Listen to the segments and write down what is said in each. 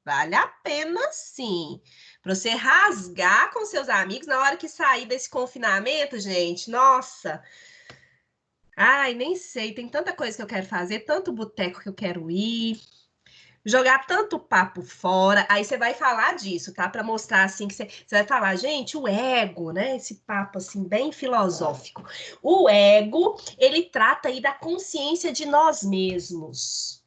Vale a pena, sim. Para você rasgar com seus amigos na hora que sair desse confinamento, gente. Nossa. Ai, nem sei. Tem tanta coisa que eu quero fazer, tanto boteco que eu quero ir, jogar tanto papo fora. Aí você vai falar disso, tá? Para mostrar assim que você vai falar, gente, o ego, né? Esse papo assim bem filosófico. O ego, ele trata aí da consciência de nós mesmos.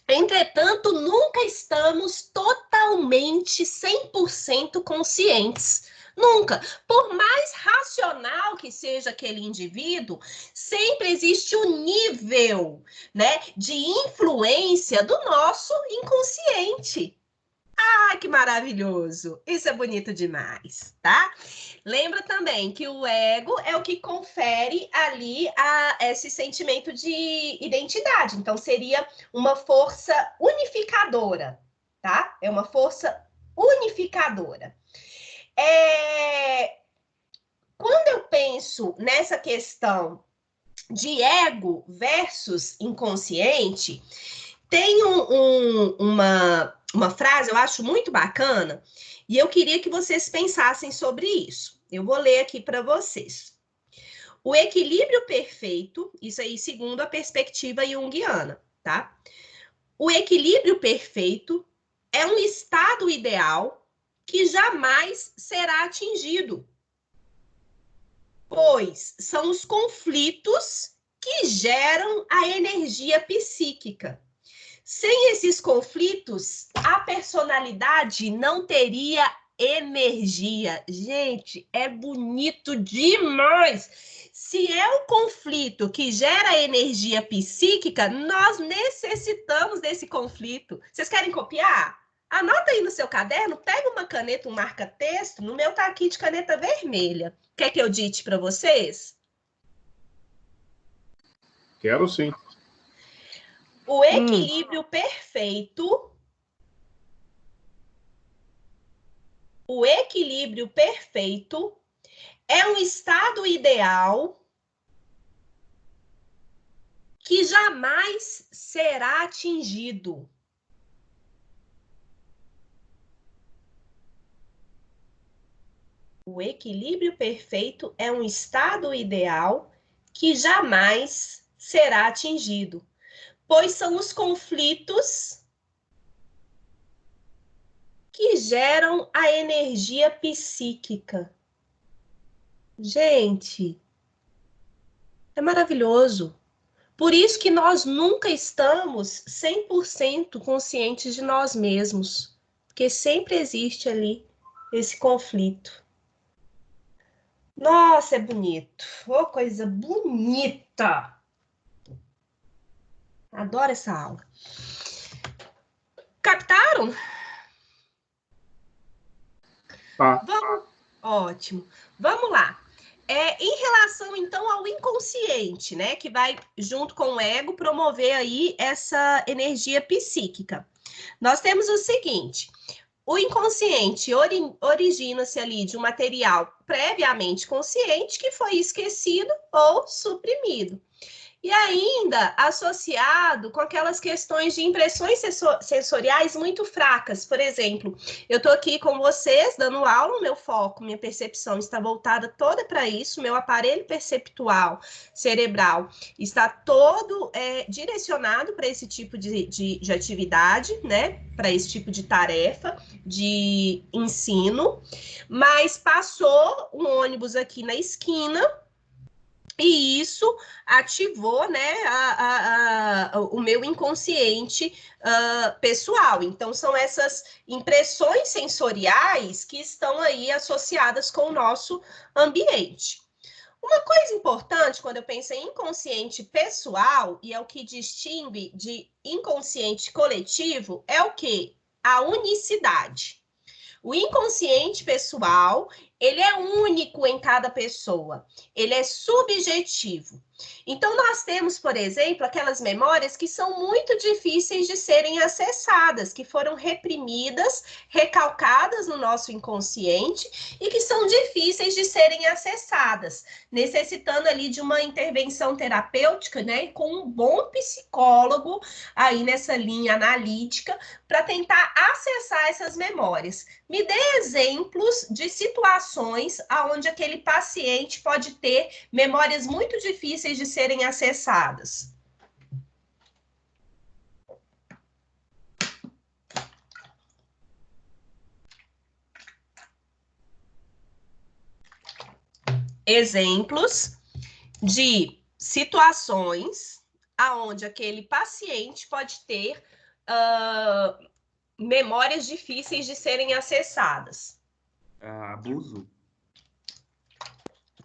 Entretanto, nunca estamos totalmente 100% conscientes. Nunca. Por mais racional que seja aquele indivíduo, sempre existe um nível, né, de influência do nosso inconsciente. Ah, que maravilhoso! Isso é bonito demais, tá? Lembra também que o ego é o que confere ali esse sentimento de identidade. Então, seria uma força unificadora, tá? É uma força unificadora. Quando eu penso nessa questão de ego versus inconsciente, tem uma frase, eu acho muito bacana, e eu queria que vocês pensassem sobre isso. Eu vou ler aqui para vocês. O equilíbrio perfeito, isso aí segundo a perspectiva junguiana, tá? O equilíbrio perfeito é um estado ideal que jamais será atingido, pois são os conflitos que geram a energia psíquica. Sem esses conflitos, a personalidade não teria energia. Gente, é bonito demais. Se é o conflito que gera energia psíquica, nós necessitamos desse conflito. Vocês querem copiar? Anota aí no seu caderno, pega uma caneta, um marca-texto. No meu tá aqui de caneta vermelha. Quer que eu dite para vocês? Quero sim. O equilíbrio perfeito. O equilíbrio perfeito é um estado ideal que jamais será atingido. O equilíbrio perfeito é um estado ideal que jamais será atingido, pois são os conflitos que geram a energia psíquica. Gente, é maravilhoso. Por isso que nós nunca estamos 100% conscientes de nós mesmos, porque sempre existe ali esse conflito. Nossa, é bonito. Oh, coisa bonita. Adoro essa aula. Captaram? Tá. Vamos. Ótimo. Vamos lá. Em relação, então, ao inconsciente, né, que vai, junto com o ego, promover aí essa energia psíquica. Nós temos o seguinte: o inconsciente origina-se ali de um material previamente consciente que foi esquecido ou suprimido. E ainda associado com aquelas questões de impressões sensoriais muito fracas. Por exemplo, eu estou aqui com vocês dando aula, meu foco, minha percepção está voltada toda para isso, meu aparelho perceptual cerebral está todo direcionado para esse tipo de atividade, né? Para esse tipo de tarefa de ensino, mas passou um ônibus aqui na esquina. E isso ativou, né, o meu inconsciente pessoal. Então, são essas impressões sensoriais que estão aí associadas com o nosso ambiente. Uma coisa importante quando eu penso em inconsciente pessoal, e é o que distingue de inconsciente coletivo, é o quê? A unicidade. O inconsciente pessoal, ele é único em cada pessoa, ele é subjetivo. Então, nós temos, por exemplo, aquelas memórias que são muito difíceis de serem acessadas, que foram reprimidas, recalcadas no nosso inconsciente e que são difíceis de serem acessadas, necessitando ali de uma intervenção terapêutica, né, com um bom psicólogo aí nessa linha analítica para tentar acessar essas memórias. Me dê exemplos de situações onde aquele paciente pode ter memórias muito difíceis de serem acessadas. Exemplos de situações aonde aquele paciente pode ter memórias difíceis de serem acessadas. Abuso.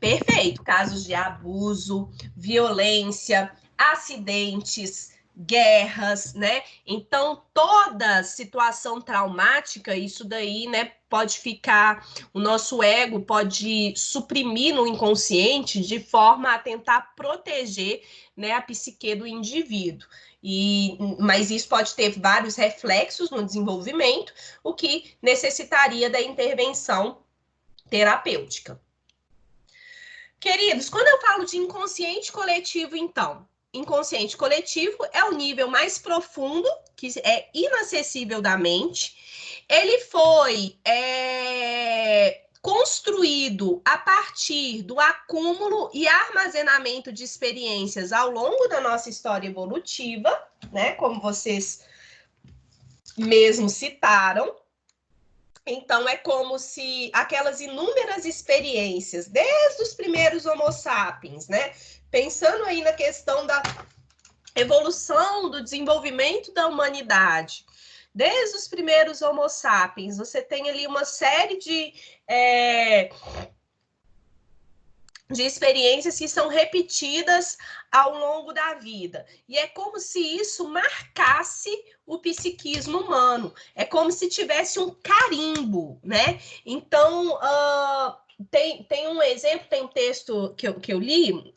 Perfeito. Casos de abuso, violência, acidentes, guerras, né? Então, toda situação traumática, isso daí, né, pode ficar, o nosso ego pode suprimir no inconsciente de forma a tentar proteger, né, a psique do indivíduo. Mas isso pode ter vários reflexos no desenvolvimento, o que necessitaria da intervenção terapêutica. Queridos, quando eu falo de inconsciente coletivo, então, inconsciente coletivo é o nível mais profundo, que é inacessível da mente. Ele foi construído a partir do acúmulo e armazenamento de experiências ao longo da nossa história evolutiva, né? Como vocês mesmos citaram. Então, é como se aquelas inúmeras experiências, desde os primeiros Homo sapiens, né? Pensando aí na questão da evolução, do desenvolvimento da humanidade, desde os primeiros Homo sapiens, você tem ali uma série de experiências que são repetidas ao longo da vida. E é como se isso marcasse o psiquismo humano. É como se tivesse um carimbo, né? Então, tem um exemplo, tem um texto que eu li,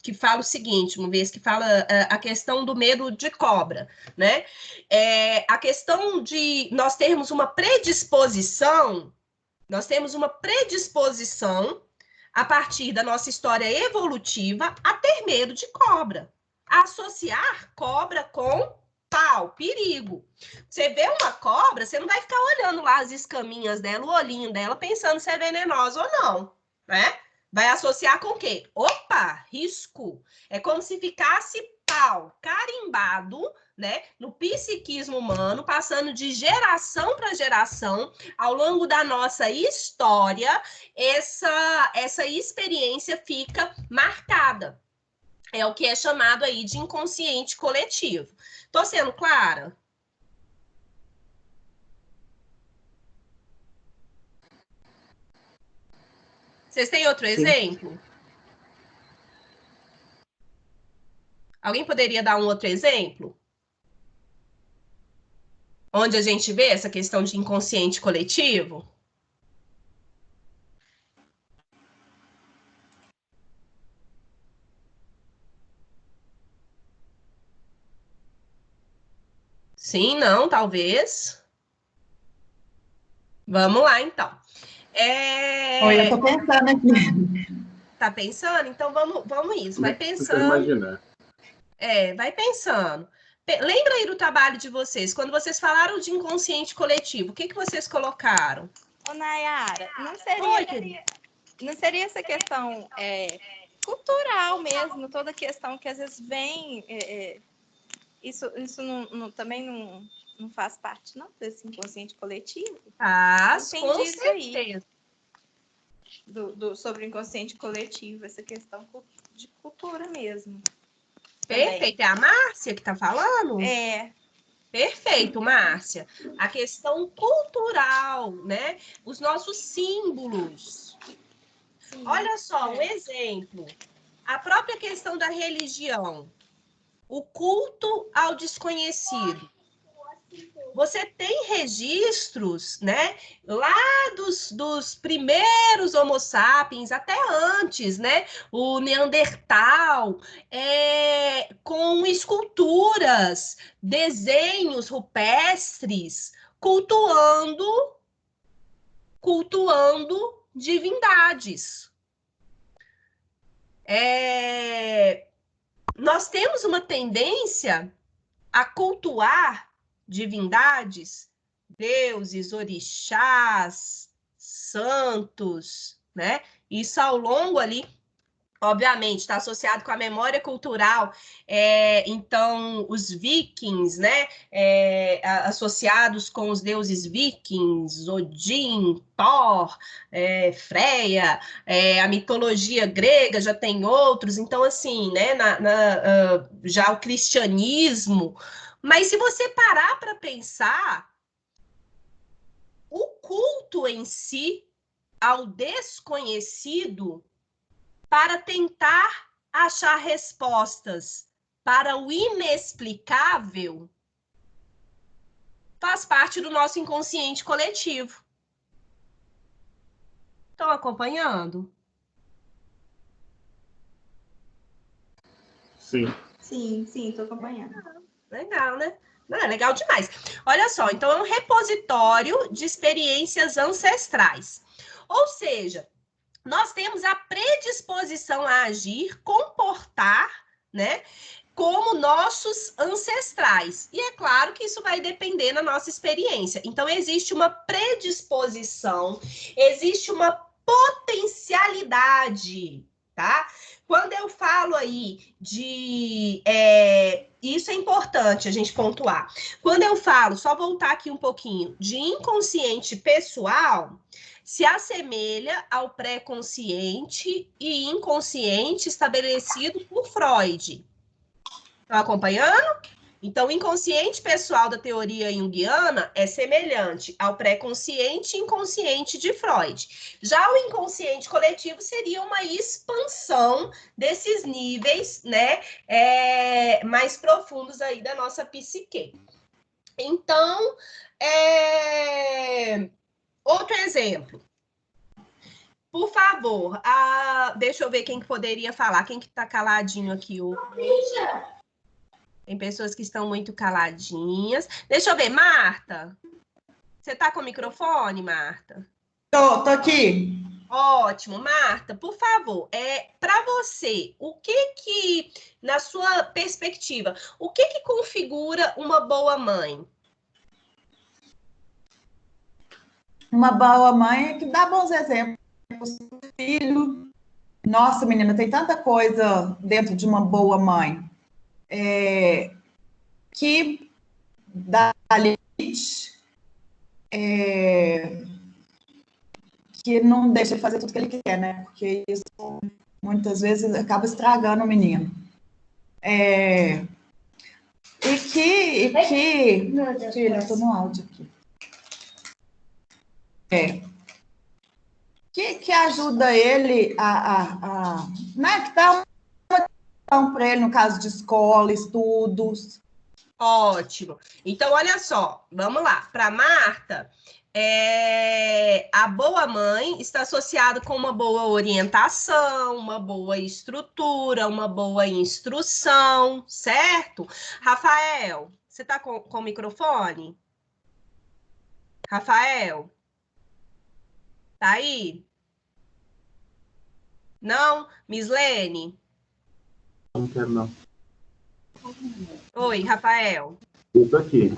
que fala o seguinte, uma vez que fala a questão do medo de cobra, né? A questão de nós termos uma predisposição a partir da nossa história evolutiva, a ter medo de cobra. A associar cobra com pau, perigo. Você vê uma cobra, você não vai ficar olhando lá as escaminhas dela, o olhinho dela, pensando se é venenosa ou não, né? Vai associar com o quê? Opa, risco. É como se ficasse pau carimbado, né, no psiquismo humano, passando de geração para geração, ao longo da nossa história, essa experiência fica marcada. É o que é chamado aí de inconsciente coletivo. Tô sendo clara? Vocês têm outro exemplo? Alguém poderia dar um outro exemplo? Onde a gente vê essa questão de inconsciente coletivo? Sim, não, talvez. Vamos lá, então. Oi, eu tô pensando aqui. Tá pensando? Então vamos isso. Vai pensando. Imaginar. Vai pensando. Lembra aí do trabalho de vocês, quando vocês falaram de inconsciente coletivo, o que vocês colocaram? Ô, Nayara, não seria essa questão cultural mesmo, toda questão que às vezes vem, isso também não faz parte, não, desse inconsciente coletivo? Faz, com certeza. Aí, sobre o inconsciente coletivo, essa questão de cultura mesmo. Perfeito. Também. É a Márcia que está falando? Perfeito, Márcia. A questão cultural, né? Os nossos símbolos. Sim, olha só, um exemplo. A própria questão da religião. O culto ao desconhecido. você tem registros, né, lá dos primeiros Homo sapiens, até antes, né, o Neandertal, com esculturas, desenhos rupestres, cultuando divindades. Nós temos uma tendência a cultuar divindades, deuses, orixás, santos, né? Isso ao longo ali, obviamente, está associado com a memória cultural. Então, os vikings, né? Associados com os deuses vikings, Odin, Thor, Freia, a mitologia grega já tem outros. Então, assim, né? Já o cristianismo. Mas se você parar para pensar, o culto em si ao desconhecido para tentar achar respostas para o inexplicável faz parte do nosso inconsciente coletivo. Estão acompanhando? Sim. Sim, estou acompanhando. Legal, né? Não, é legal demais. Olha só, então é um repositório de experiências ancestrais. Ou seja, nós temos a predisposição a agir, comportar, né, como nossos ancestrais. E é claro que isso vai depender da nossa experiência. Então, existe uma predisposição, existe uma potencialidade, tá? Quando eu falo aí de... isso é importante a gente pontuar. Quando eu falo, só voltar aqui um pouquinho, de inconsciente pessoal, se assemelha ao pré-consciente e inconsciente estabelecido por Freud. Estão acompanhando? Então, o inconsciente pessoal da teoria junguiana é semelhante ao pré-consciente e inconsciente de Freud. Já o inconsciente coletivo seria uma expansão desses níveis, né, mais profundos aí da nossa psique. Então, outro exemplo. Por favor, deixa eu ver quem que poderia falar. Quem que está caladinho aqui hoje? Tem pessoas que estão muito caladinhas. Deixa eu ver, Marta. Você está com o microfone, Marta? Tô aqui. Ótimo. Marta, por favor, para você, o que, na sua perspectiva, o que configura uma boa mãe? Uma boa mãe é que dá bons exemplos pro filho. Nossa, menina, tem tanta coisa dentro de uma boa mãe. Que dá limite, que não deixa ele fazer tudo que ele quer, né? Porque isso muitas vezes acaba estragando o menino. E que filha, eu tô no áudio aqui. Que ajuda ele né, que dá uma para ele no caso de escola, estudos. Ótimo. Então, olha só, vamos lá. Para Marta, a boa mãe está associada com uma boa orientação, uma boa estrutura, uma boa instrução, certo? Rafael, você está com o microfone? Rafael? Tá aí? Não? Mislene? Não quero, não. Oi, Rafael. Eu tô aqui.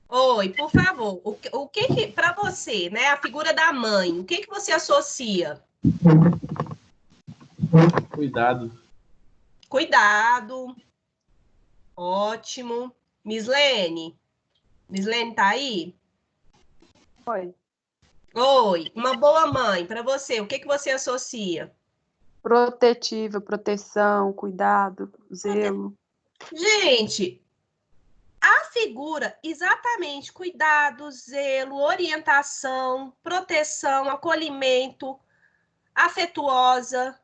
Oi, por favor, o que para você, né, a figura da mãe, o que você associa? Cuidado. Cuidado. Ótimo. Mislene? Mislene tá aí? Oi. Oi, uma boa mãe, para você, o que você associa? Protetiva, proteção, cuidado, zelo. Gente, a figura, exatamente, cuidado, zelo, orientação, proteção, acolhimento, afetuosa.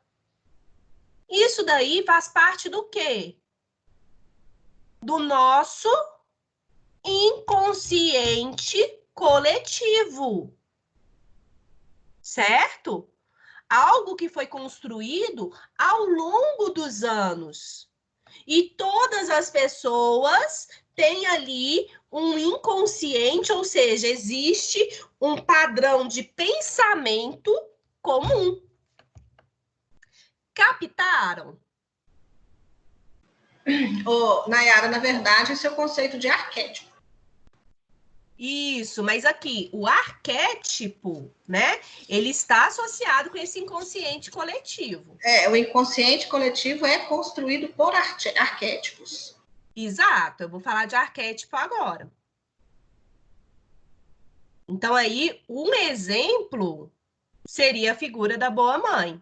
Isso daí faz parte do quê? Do nosso inconsciente inconsciente coletivo, certo? Algo que foi construído ao longo dos anos. E todas as pessoas têm ali um inconsciente, ou seja, existe um padrão de pensamento comum. Captaram? Nayara, na verdade, esse é o conceito de arquétipo. Isso, mas aqui, o arquétipo, né? Ele está associado com esse inconsciente coletivo. O inconsciente coletivo é construído por arquétipos. Exato, eu vou falar de arquétipo agora. Então, aí, um exemplo seria a figura da boa mãe.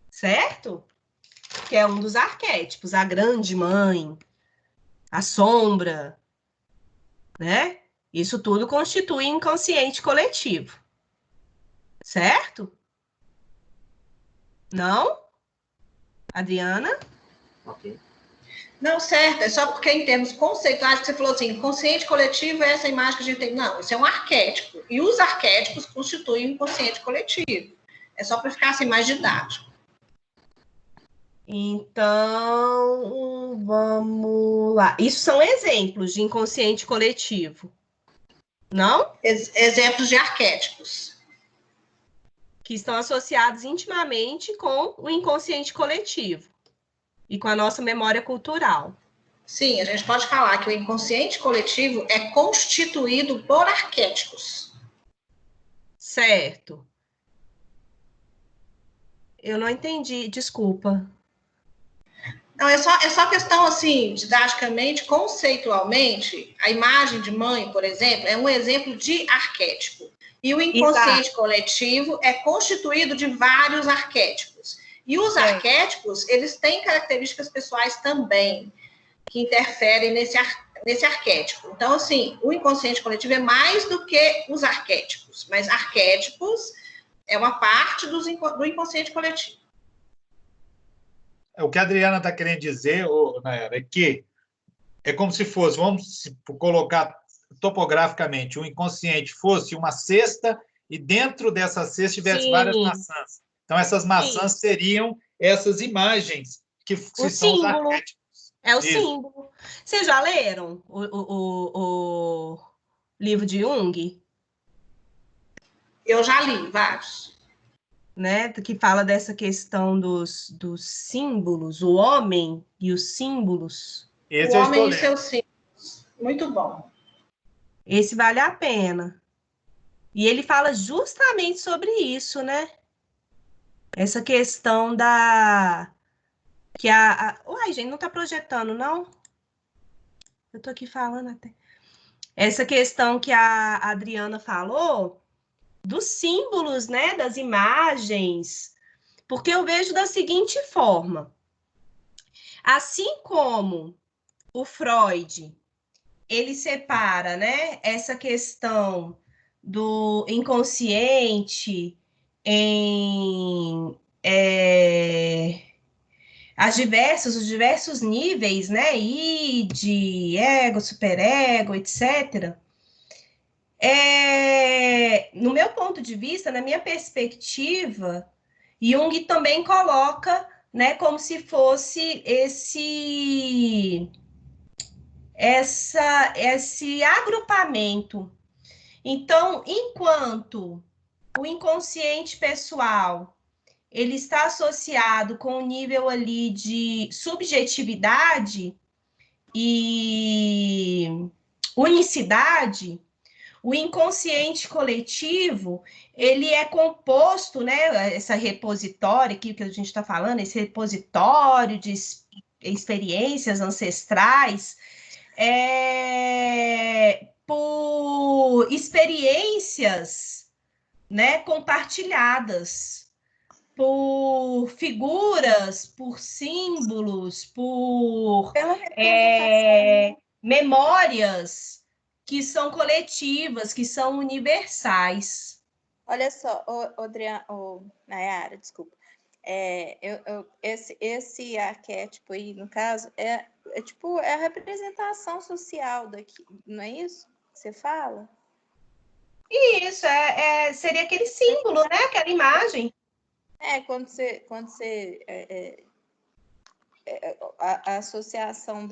Certo? Que é um dos arquétipos, a grande mãe, a sombra, né? Isso tudo constitui inconsciente coletivo. Certo? Não? Adriana? Ok. Não, certo, é só porque em termos conceituais, você falou assim, inconsciente coletivo é essa imagem que a gente tem. Não, isso é um arquétipo. E os arquétipos constituem o inconsciente coletivo. É só para ficar assim mais didático. Então, vamos lá. Isso são exemplos de inconsciente coletivo. Não? Exemplos de arquétipos. Que estão associados intimamente com o inconsciente coletivo e com a nossa memória cultural. Sim, a gente pode falar que o inconsciente coletivo é constituído por arquétipos. Certo. Eu não entendi, desculpa. Não, é só questão, assim, didaticamente, conceitualmente, a imagem de mãe, por exemplo, é um exemplo de arquétipo. E o inconsciente coletivo é constituído de vários arquétipos. E os arquétipos, eles têm características pessoais também, que interferem nesse arquétipo. Então, assim, o inconsciente coletivo é mais do que os arquétipos, mas arquétipos é uma parte do inconsciente coletivo. O que a Adriana está querendo dizer, Nayara, é que é como se fosse, vamos colocar topograficamente, o inconsciente fosse uma cesta e dentro dessa cesta tivesse várias maçãs. Então, essas maçãs seriam essas imagens que são os arquétipos. É o símbolo. Vocês já leram o livro de Jung? Eu já li vários. Né, que fala dessa questão dos símbolos, o homem e os símbolos. O homem e seus símbolos. Muito bom. Esse vale a pena. E ele fala justamente sobre isso, né? Essa questão da... Uai, gente, não tá projetando, não? Eu tô aqui falando até. Essa questão que a Adriana falou, dos símbolos, né? Das imagens... Porque eu vejo da seguinte forma. Assim como o Freud, ele separa, né, essa questão do inconsciente em os diversos níveis, né, id, ego, superego, etc. No meu ponto de vista, na minha perspectiva, Jung também coloca, né, como se fosse esse agrupamento. Então, enquanto o inconsciente pessoal ele está associado com um nível ali de subjetividade e unicidade, o inconsciente coletivo, ele é composto, né, essa repositório aqui que a gente está falando, esse repositório de experiências ancestrais, por experiências, né, compartilhadas, por figuras, por símbolos, por memórias que são coletivas, que são universais. Olha só, Nayara, desculpa. Esse arquétipo aí, no caso, é tipo, é a representação social daqui, não é isso que você fala? Isso, seria aquele símbolo, né? Aquela imagem. Quando você a associação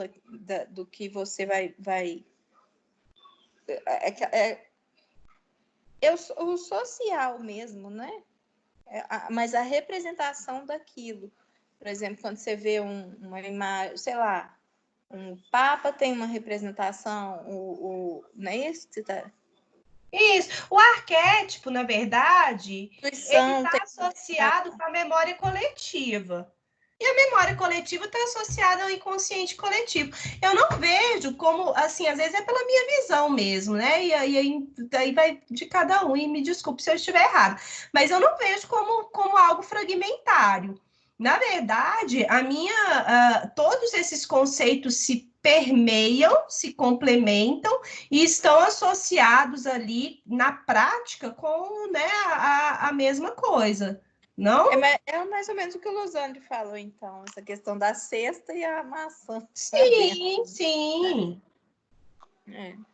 do que você vai o social mesmo, né? Mas a representação daquilo. Por exemplo, quando você vê uma imagem, sei lá, um papa tem uma representação, não é isso que você está... Isso. O arquétipo, na verdade, ele está associado com a memória coletiva. E a memória coletiva está associada ao inconsciente coletivo. Eu não vejo como, assim, às vezes é pela minha visão mesmo, né? E aí vai de cada um, e me desculpe se eu estiver errado. Mas eu não vejo como algo fragmentário. Na verdade, todos esses conceitos se permeiam, se complementam e estão associados ali na prática com, né, a mesma coisa. Não? É mais ou menos o que o Losandro falou, então, essa questão da cesta e a maçã. Sim, sim.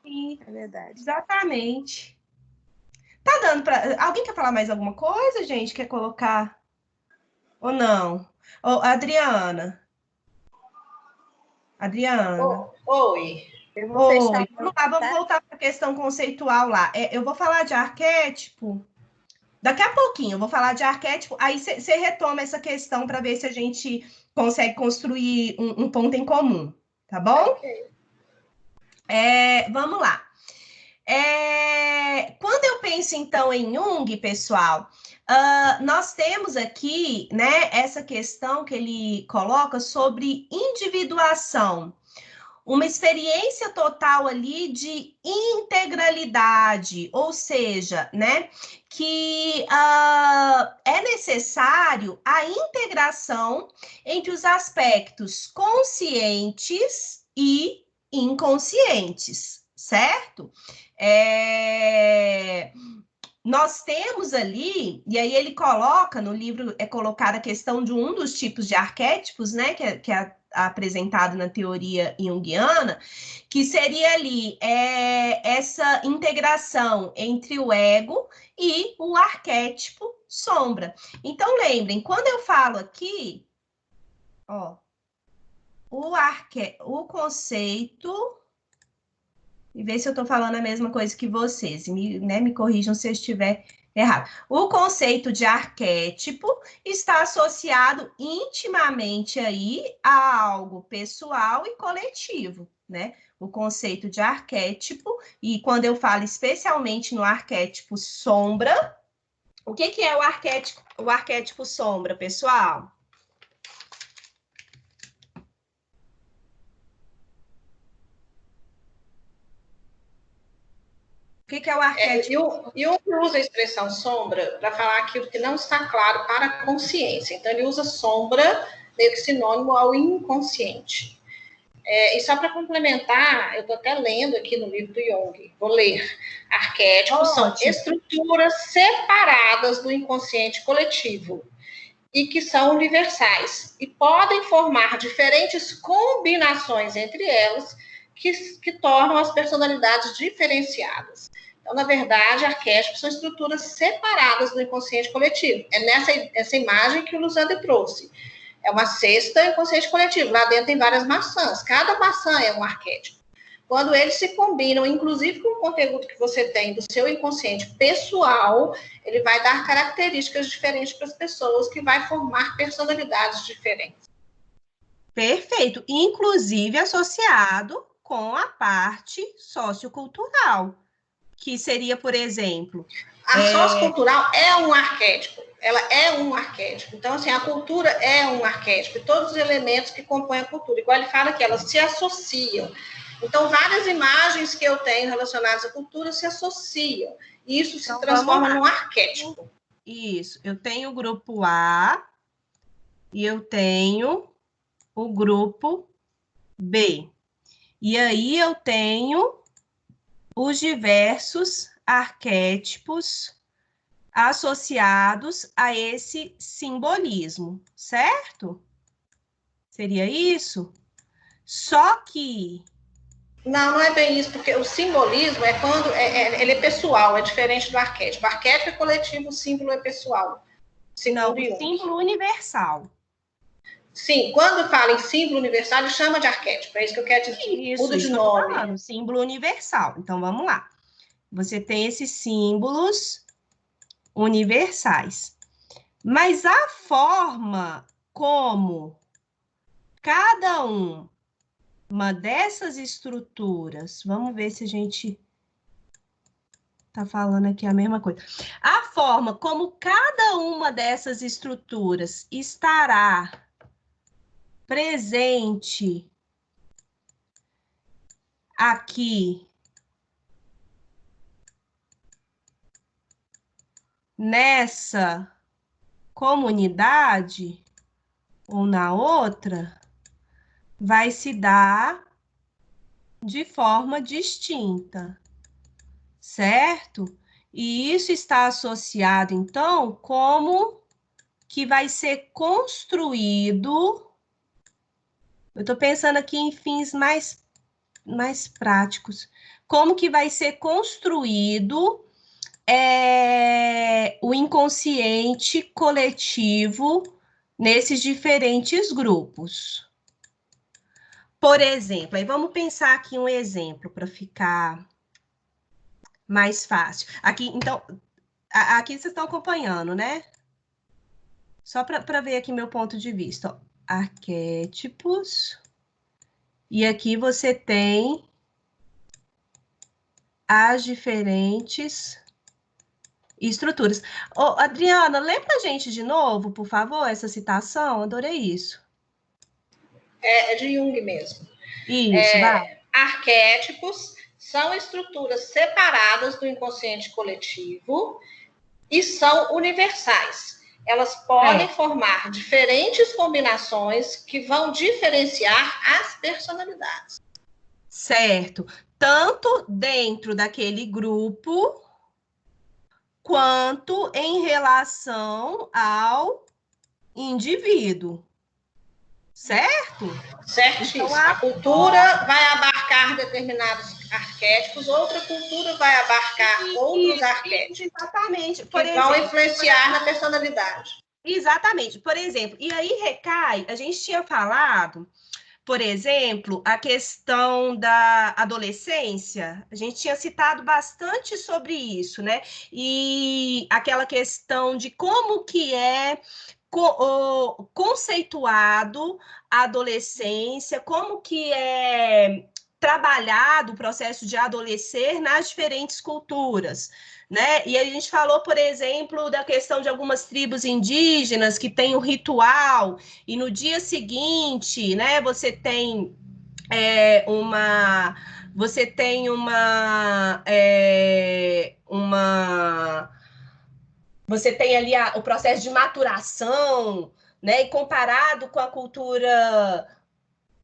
Sim, é verdade. Exatamente. Tá dando para... Alguém quer falar mais alguma coisa, gente? Quer colocar? Ou não? Adriana. Oi. Oi. Vamos lá, vamos voltar para a questão conceitual lá. Eu vou falar de arquétipo. Daqui a pouquinho, eu vou falar de arquétipo, aí você retoma essa questão para ver se a gente consegue construir um ponto em comum, tá bom? Okay. Vamos lá. Quando eu penso, então, em Jung, pessoal, nós temos aqui, né, essa questão que ele coloca sobre individuação. Uma experiência total ali de integralidade, ou seja, né, que é necessário a integração entre os aspectos conscientes e inconscientes, certo? Nós temos ali, e aí ele coloca no livro, colocada a questão de um dos tipos de arquétipos, né, que é apresentado na teoria junguiana, que seria ali essa integração entre o ego e o arquétipo sombra. Então, lembrem, quando eu falo aqui, ó, o conceito... E ver se eu estou falando a mesma coisa que vocês. Me corrijam se eu estiver errado. O conceito de arquétipo está associado intimamente aí a algo pessoal e coletivo, né? O conceito de arquétipo, e quando eu falo especialmente no arquétipo sombra, o que é o arquétipo sombra, pessoal? O que é o arquétipo? Jung usa a expressão sombra para falar aquilo que não está claro para a consciência. Então, ele usa sombra meio que sinônimo ao inconsciente. E só para complementar, eu estou até lendo aqui no livro do Jung, vou ler. Arquétipos são estruturas separadas do inconsciente coletivo e que são universais e podem formar diferentes combinações entre elas que tornam as personalidades diferenciadas. Então, na verdade, arquétipos são estruturas separadas do inconsciente coletivo. É essa imagem que o Losandro trouxe. É uma cesta inconsciente coletivo. Lá dentro tem várias maçãs. Cada maçã é um arquétipo. Quando eles se combinam, inclusive com o conteúdo que você tem do seu inconsciente pessoal, ele vai dar características diferentes para as pessoas, que vai formar personalidades diferentes. Perfeito. Inclusive associado com a parte sociocultural, que seria, por exemplo... A sociocultural é um arquétipo. Ela é um arquétipo. Então, assim, a cultura é um arquétipo. Todos os elementos que compõem a cultura. Igual ele fala que elas se associam. Então, várias imagens que eu tenho relacionadas à cultura se associam. E isso se transforma num arquétipo. Isso. Eu tenho o grupo A e eu tenho o grupo B. E aí eu tenho os diversos arquétipos associados a esse simbolismo, certo? Seria isso? Só que... Não é bem isso, porque o simbolismo é quando ele é pessoal, é diferente do arquétipo. O arquétipo é coletivo, o símbolo é pessoal. Não, o símbolo universal. Sim, quando fala em símbolo universal, ele chama de arquétipo, é isso que eu quero dizer. Isso, muda de eu tô nome. falando, símbolo universal. Então, vamos lá. Você tem esses símbolos universais. Mas a forma como cada uma dessas estruturas, vamos ver se a gente está falando aqui a mesma coisa. A forma como cada uma dessas estruturas estará presente aqui nessa comunidade ou na outra, vai se dar de forma distinta, certo? E isso está associado, então, como que vai ser construído. Eu estou pensando aqui em fins mais práticos. Como que vai ser construído o inconsciente coletivo nesses diferentes grupos. Por exemplo, aí vamos pensar aqui um exemplo para ficar mais fácil. Aqui, então, aqui vocês estão acompanhando, né? Só para ver aqui meu ponto de vista. Ó. Arquétipos. E aqui você tem as diferentes estruturas. Ô, Adriana, lê pra gente de novo, por favor, essa citação. Adorei isso. É de Jung mesmo. Isso, vai. Arquétipos são estruturas separadas do inconsciente coletivo e são universais. Elas podem formar diferentes combinações que vão diferenciar as personalidades. Certo. Tanto dentro daquele grupo, quanto em relação ao indivíduo. Certo? Certíssimo. Então, a cultura vai abarcar determinados arquétipos, outra cultura vai abarcar outros arquétipos. Exatamente. Que vão influenciar na personalidade. Exatamente. Por exemplo, e aí recai, a gente tinha falado, por exemplo, a questão da adolescência, a gente tinha citado bastante sobre isso, né? E aquela questão de como que é conceituado a adolescência, como que é trabalhado o processo de adolescer nas diferentes culturas, né? E a gente falou, por exemplo, da questão de algumas tribos indígenas que têm o ritual, e no dia seguinte, né, você tem você tem ali o processo de maturação, né? E comparado com a cultura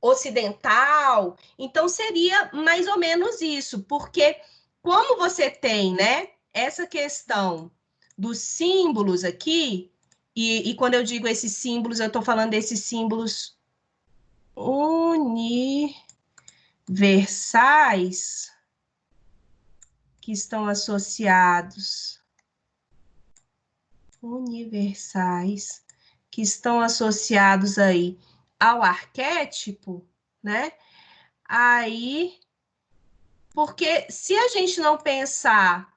ocidental, então seria mais ou menos isso, porque como você tem, né, essa questão dos símbolos aqui, e quando eu digo esses símbolos, eu estou falando desses símbolos universais que estão associados aí ao arquétipo, né? Aí, porque se a gente não pensar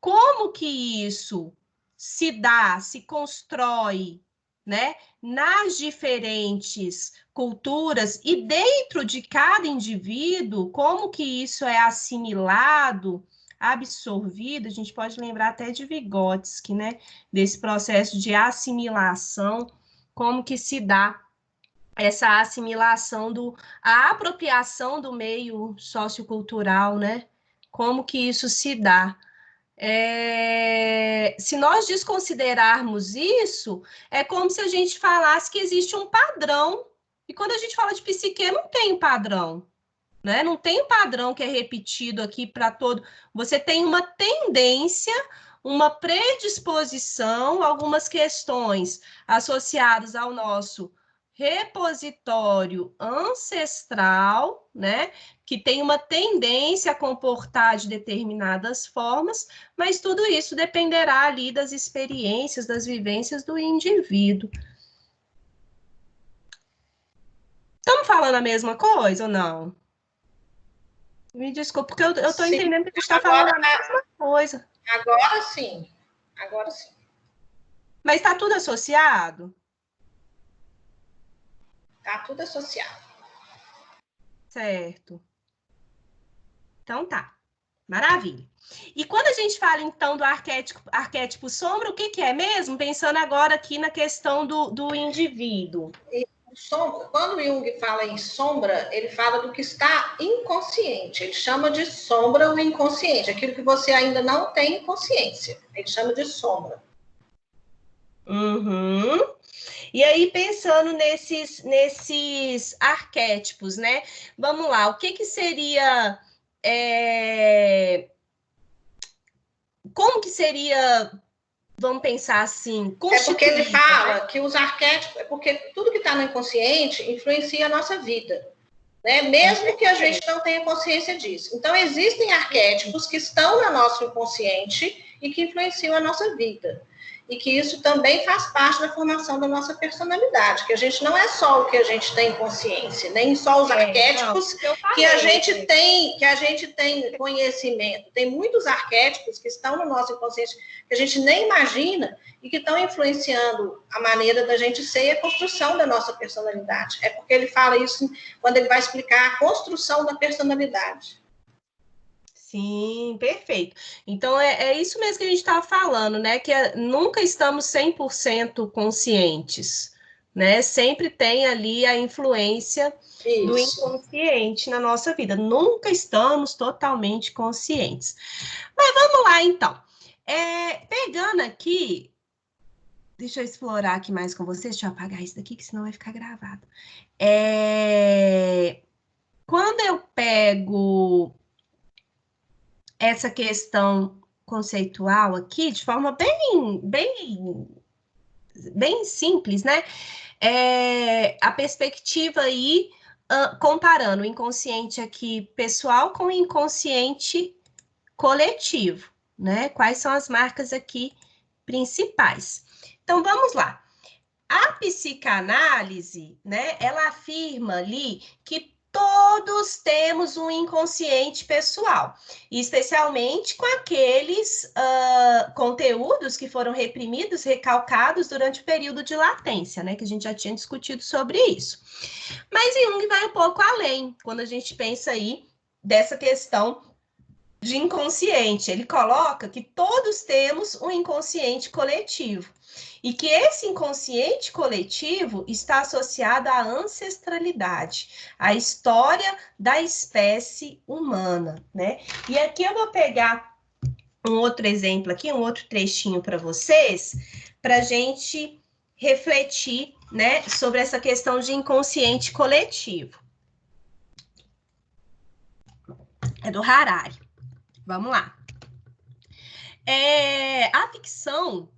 como que isso se dá, se constrói, né, nas diferentes culturas e dentro de cada indivíduo, como que isso é assimilado, absorvido, a gente pode lembrar até de Vygotsky, né, desse processo de assimilação, como que se dá essa assimilação, a apropriação do meio sociocultural, né, como que isso se dá. Se nós desconsiderarmos isso, é como se a gente falasse que existe um padrão, e quando a gente fala de psique, não tem padrão, né? Não tem padrão que é repetido aqui para todo. Você tem uma tendência, uma predisposição, algumas questões associadas ao nosso repositório ancestral, né, que tem uma tendência a comportar de determinadas formas, mas tudo isso dependerá ali das experiências, das vivências do indivíduo. Estamos falando a mesma coisa ou não? Me desculpa, porque eu estou entendendo que a gente está falando a mesma coisa. Agora sim. Agora sim. Mas está tudo associado? Está tudo associado. Certo. Então tá. Maravilha. E quando a gente fala, então, do arquétipo sombra, o que é mesmo? Pensando agora aqui na questão do indivíduo. Sombra, quando o Jung fala em sombra, ele fala do que está inconsciente. Ele chama de sombra o inconsciente, aquilo que você ainda não tem consciência. Ele chama de sombra. Uhum. E aí, pensando nesses arquétipos, né? Vamos lá, o que seria... Como que seria... Vamos pensar assim... É porque ele fala que os arquétipos... É porque tudo que está no inconsciente influencia a nossa vida. Né? Mesmo que a gente não tenha consciência disso. Então, existem arquétipos que estão no nosso inconsciente e que influenciam a nossa vida. E que isso também faz parte da formação da nossa personalidade, que a gente não é só o que a gente tem consciência, nem só os arquétipos que a gente tem conhecimento. Tem muitos arquétipos que estão no nosso inconsciente, que a gente nem imagina e que estão influenciando a maneira da gente ser e a construção da nossa personalidade. É porque ele fala isso quando ele vai explicar a construção da personalidade. Sim, perfeito. Então, é isso mesmo que a gente estava falando, né? Que nunca estamos 100% conscientes, né? Sempre tem ali a influência do inconsciente na nossa vida. Nunca estamos totalmente conscientes. Mas vamos lá, então. Pegando aqui... Deixa eu explorar aqui mais com vocês. Deixa eu apagar isso daqui, que senão vai ficar gravado. Quando eu pego... essa questão conceitual aqui, de forma bem simples, né? A perspectiva aí, comparando o inconsciente aqui pessoal com o inconsciente coletivo, né? Quais são as marcas aqui principais? Então, vamos lá. A psicanálise, né? Ela afirma ali que todos temos um inconsciente pessoal, especialmente com aqueles conteúdos que foram reprimidos, recalcados durante o período de latência, né? Que a gente já tinha discutido sobre isso. Mas Jung vai um pouco além, quando a gente pensa aí dessa questão de inconsciente. Ele coloca que todos temos um inconsciente coletivo. E que esse inconsciente coletivo está associado à ancestralidade, à história da espécie humana, né? E aqui eu vou pegar um outro exemplo aqui, um outro trechinho para vocês, para a gente refletir, né, sobre essa questão de inconsciente coletivo. É do Harari. Vamos lá. A ficção...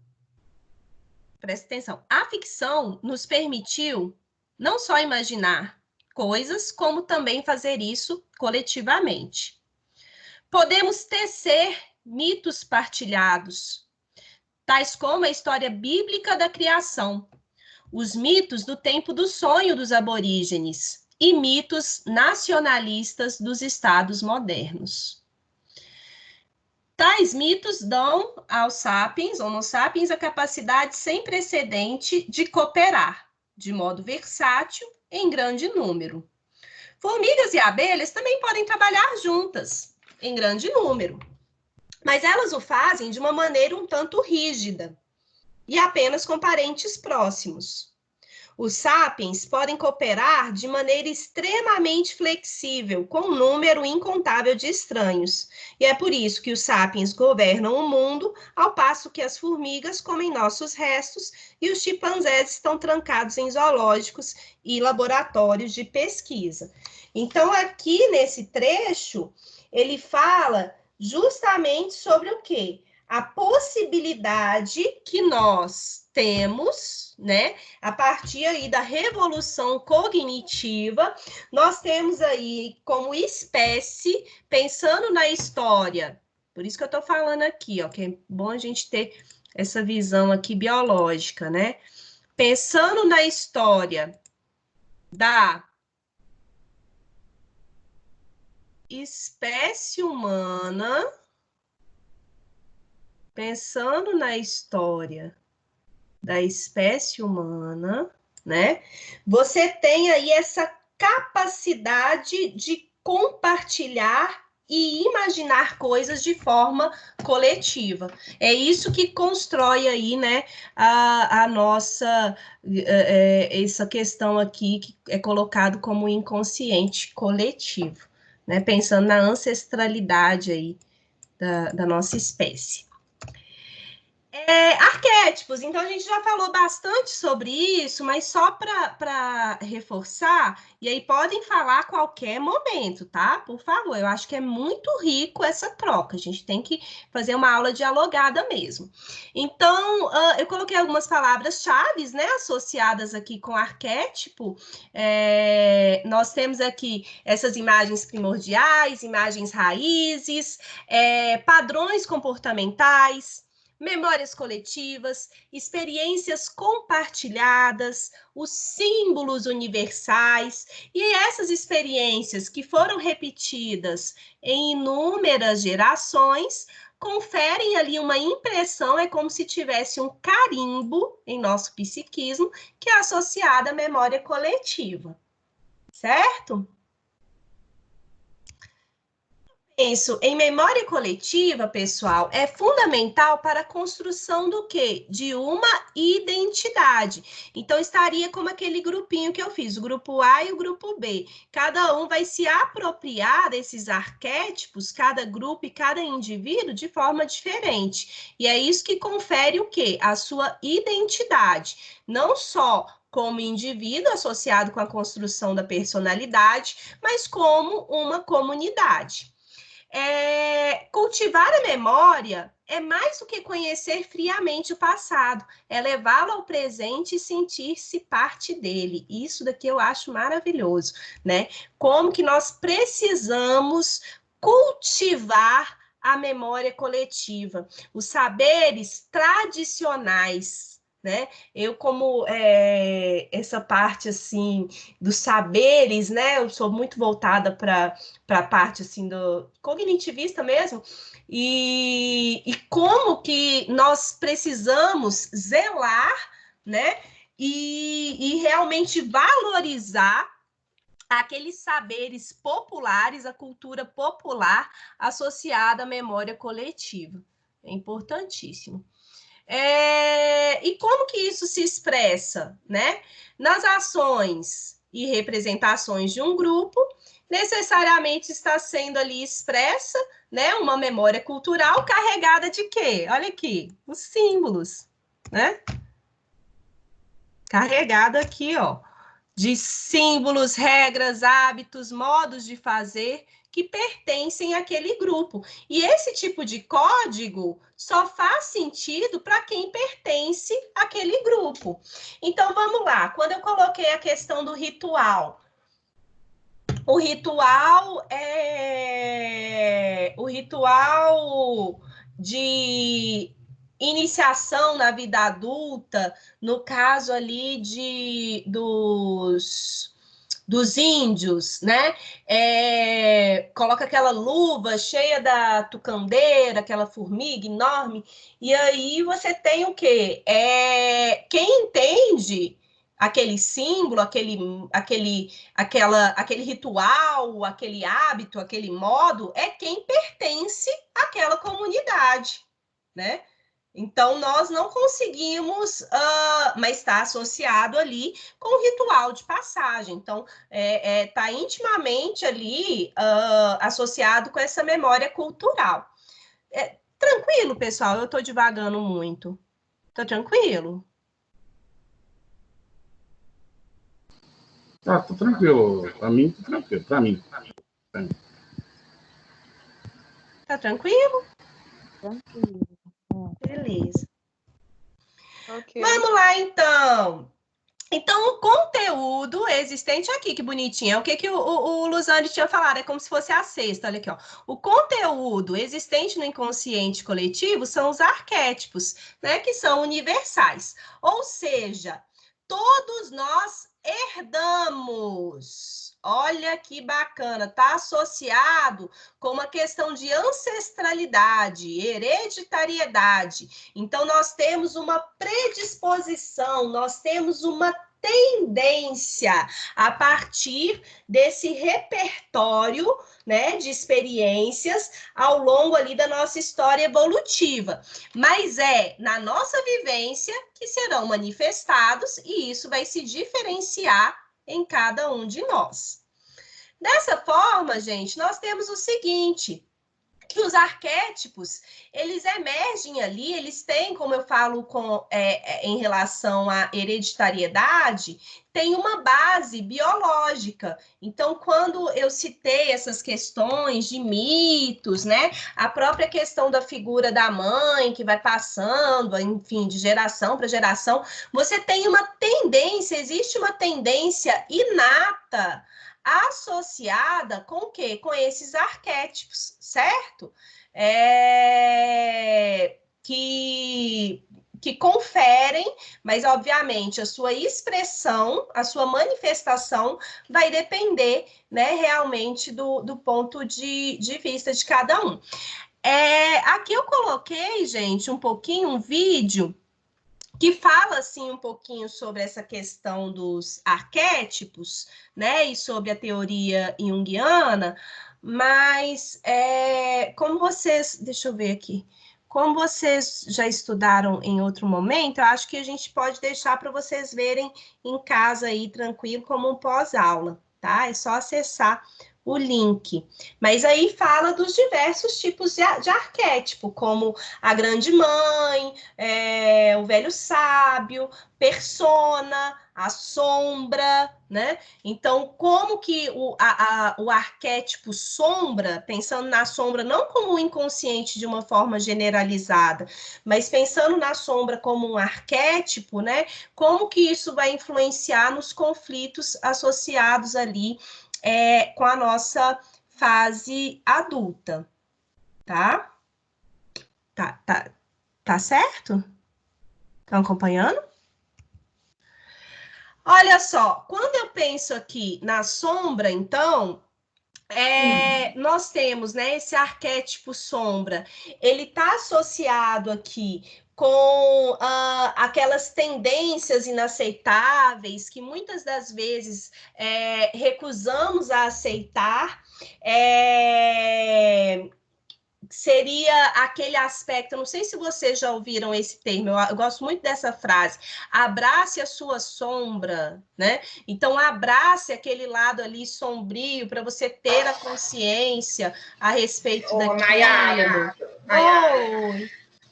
Presta atenção. A ficção nos permitiu não só imaginar coisas, como também fazer isso coletivamente. Podemos tecer mitos partilhados, tais como a história bíblica da criação, os mitos do tempo do sonho dos aborígenes e mitos nacionalistas dos estados modernos. Tais mitos dão aos sapiens, Homo sapiens, a capacidade sem precedente de cooperar, de modo versátil, em grande número. Formigas e abelhas também podem trabalhar juntas, em grande número, mas elas o fazem de uma maneira um tanto rígida e apenas com parentes próximos. Os sapiens podem cooperar de maneira extremamente flexível, com um número incontável de estranhos. E é por isso que os sapiens governam o mundo, ao passo que as formigas comem nossos restos e os chimpanzés estão trancados em zoológicos e laboratórios de pesquisa. Então, aqui nesse trecho, ele fala justamente sobre o quê? a possibilidade que nós temos, né, a partir aí da revolução cognitiva, nós temos aí como espécie, pensando na história, por isso que eu estou falando aqui, ó, que é bom a gente ter essa visão aqui biológica, né? Pensando na história da espécie humana, pensando na história da espécie humana, né? Você tem aí essa capacidade de compartilhar e imaginar coisas de forma coletiva. É isso que constrói aí, né, a nossa, essa questão aqui que é colocado como inconsciente coletivo, né, pensando na ancestralidade aí da nossa espécie. Arquétipos, então a gente já falou bastante sobre isso, mas só para reforçar, e aí podem falar a qualquer momento, tá? Por favor, eu acho que é muito rico essa troca, a gente tem que fazer uma aula dialogada mesmo. Então, eu coloquei algumas palavras-chave, né, associadas aqui com arquétipo. Nós temos aqui essas imagens primordiais, imagens raízes, padrões comportamentais, memórias coletivas, experiências compartilhadas, os símbolos universais, e essas experiências que foram repetidas em inúmeras gerações, conferem ali uma impressão, é como se tivesse um carimbo em nosso psiquismo, que é associado à memória coletiva, certo? Isso, em memória coletiva, pessoal, é fundamental para a construção do quê? De uma identidade. Então, estaria como aquele grupinho que eu fiz, o grupo A e o grupo B. Cada um vai se apropriar desses arquétipos, cada grupo e cada indivíduo, de forma diferente. E é isso que confere o quê? A sua identidade. Não só como indivíduo associado com a construção da personalidade, mas como uma comunidade. Cultivar a memória é mais do que conhecer friamente o passado, é levá-lo ao presente e sentir-se parte dele. Isso daqui eu acho maravilhoso, né? Como que nós precisamos cultivar a memória coletiva, os saberes tradicionais, né? Eu, como essa parte, assim, dos saberes, né? Eu sou muito voltada para a parte, assim, do cognitivista mesmo, e como que nós precisamos zelar, né? E realmente valorizar aqueles saberes populares, a cultura popular associada à memória coletiva. É importantíssimo. E como que isso se expressa, né? Nas ações e representações de um grupo, necessariamente está sendo ali expressa, né, uma memória cultural carregada de quê? Olha aqui, os símbolos, né? Carregado aqui, ó, de símbolos, regras, hábitos, modos de fazer que pertencem àquele grupo. E esse tipo de código só faz sentido para quem pertence àquele grupo. Então, vamos lá. Quando eu coloquei a questão do ritual, o ritual de iniciação na vida adulta, no caso ali dos índios, né? Coloca aquela luva cheia da tucandeira, aquela formiga enorme, e aí você tem o quê? Quem entende aquele símbolo, aquele ritual, aquele hábito, aquele modo, é quem pertence àquela comunidade, né? Então, nós não conseguimos, mas está associado ali com o ritual de passagem. Então, está intimamente ali associado com essa memória cultural. Tranquilo, pessoal? Eu estou divagando muito. Está tranquilo? Tá, tô tranquilo. Pra mim, tô tranquilo. Pra mim. Tá tranquilo? Tranquilo. Beleza. Ok. Vamos lá, então. Então, o conteúdo existente aqui, que bonitinho, é o que o Luzane tinha falado, é como se fosse a cesta, olha aqui, ó. O conteúdo existente no inconsciente coletivo são os arquétipos, né, que são universais. Ou seja, todos nós herdamos. Olha que bacana, está associado com uma questão de ancestralidade, hereditariedade. Então, nós temos uma predisposição, nós temos uma tendência a partir desse repertório, né, de experiências ao longo ali da nossa história evolutiva. Mas é na nossa vivência que serão manifestados e isso vai se diferenciar em cada um de nós. Dessa forma, gente, nós temos o seguinte, que os arquétipos, eles emergem ali, eles têm, como eu falo em relação à hereditariedade, tem uma base biológica. Então, quando eu citei essas questões de mitos, né, a própria questão da figura da mãe, que vai passando, enfim, de geração para geração, você tem uma tendência, existe uma tendência inata associada com o quê? Com esses arquétipos, certo? Que conferem, mas, obviamente, a sua expressão, a sua manifestação vai depender, né, realmente do ponto de vista de cada um. Aqui eu coloquei, gente, um vídeo que fala, assim, um pouquinho sobre essa questão dos arquétipos, né, e sobre a teoria junguiana, mas como vocês, deixa eu ver aqui, como vocês já estudaram em outro momento, eu acho que a gente pode deixar para vocês verem em casa aí, tranquilo, como um pós-aula, tá? É só acessar o link. Mas aí fala dos diversos tipos de arquétipo, como a grande mãe, o velho sábio, persona, a sombra, né? Então, como que o arquétipo sombra, pensando na sombra não como o inconsciente de uma forma generalizada, mas pensando na sombra como um arquétipo, né? Como que isso vai influenciar nos conflitos associados ali com a nossa fase adulta, tá? Tá certo? Estão acompanhando? Olha só, quando eu penso aqui na sombra, então, nós temos, né, esse arquétipo sombra, ele está associado aqui com aquelas tendências inaceitáveis que muitas das vezes recusamos a aceitar, seria aquele aspecto, não sei se vocês já ouviram esse termo, eu gosto muito dessa frase, abrace a sua sombra, né? Então, abrace aquele lado ali sombrio para você ter a consciência a respeito daquilo. Nayara.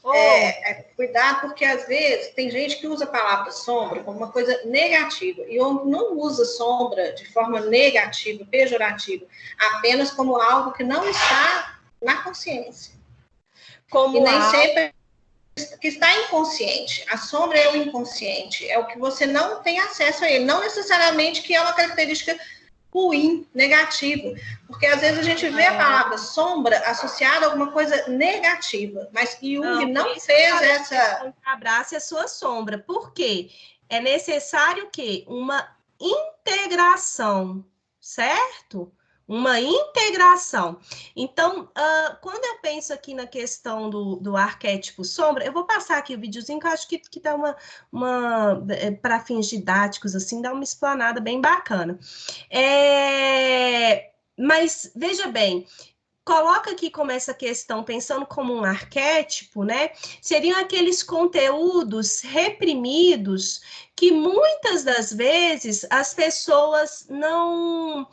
Oi. Cuidado, porque às vezes tem gente que usa a palavra sombra como uma coisa negativa, e eu não usa sombra de forma negativa, pejorativa, apenas como algo que não está na consciência. E nem sempre que está inconsciente. A sombra é o inconsciente, é o que você não tem acesso a ele, não necessariamente que é uma característica ruim, negativa, porque às vezes a gente vê a palavra sombra associada a alguma coisa negativa, mas Jung não fez essa... Abrace a sua sombra. Por quê? É necessário o quê? Uma integração, certo? Uma integração. Então, quando eu penso aqui na questão do arquétipo sombra, eu vou passar aqui o videozinho que eu acho que dá para fins didáticos, assim, dá uma explanada bem bacana. Mas, veja bem, coloca aqui como essa questão, pensando como um arquétipo, né? Seriam aqueles conteúdos reprimidos que muitas das vezes as pessoas não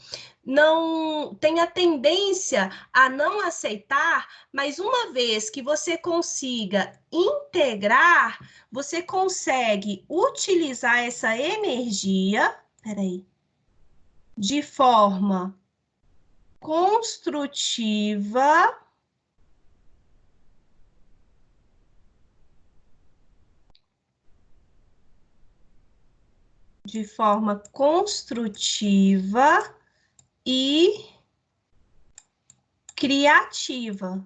tem a tendência a não aceitar, mas uma vez que você consiga integrar, você consegue utilizar essa energia, de forma construtiva, de forma construtiva e criativa.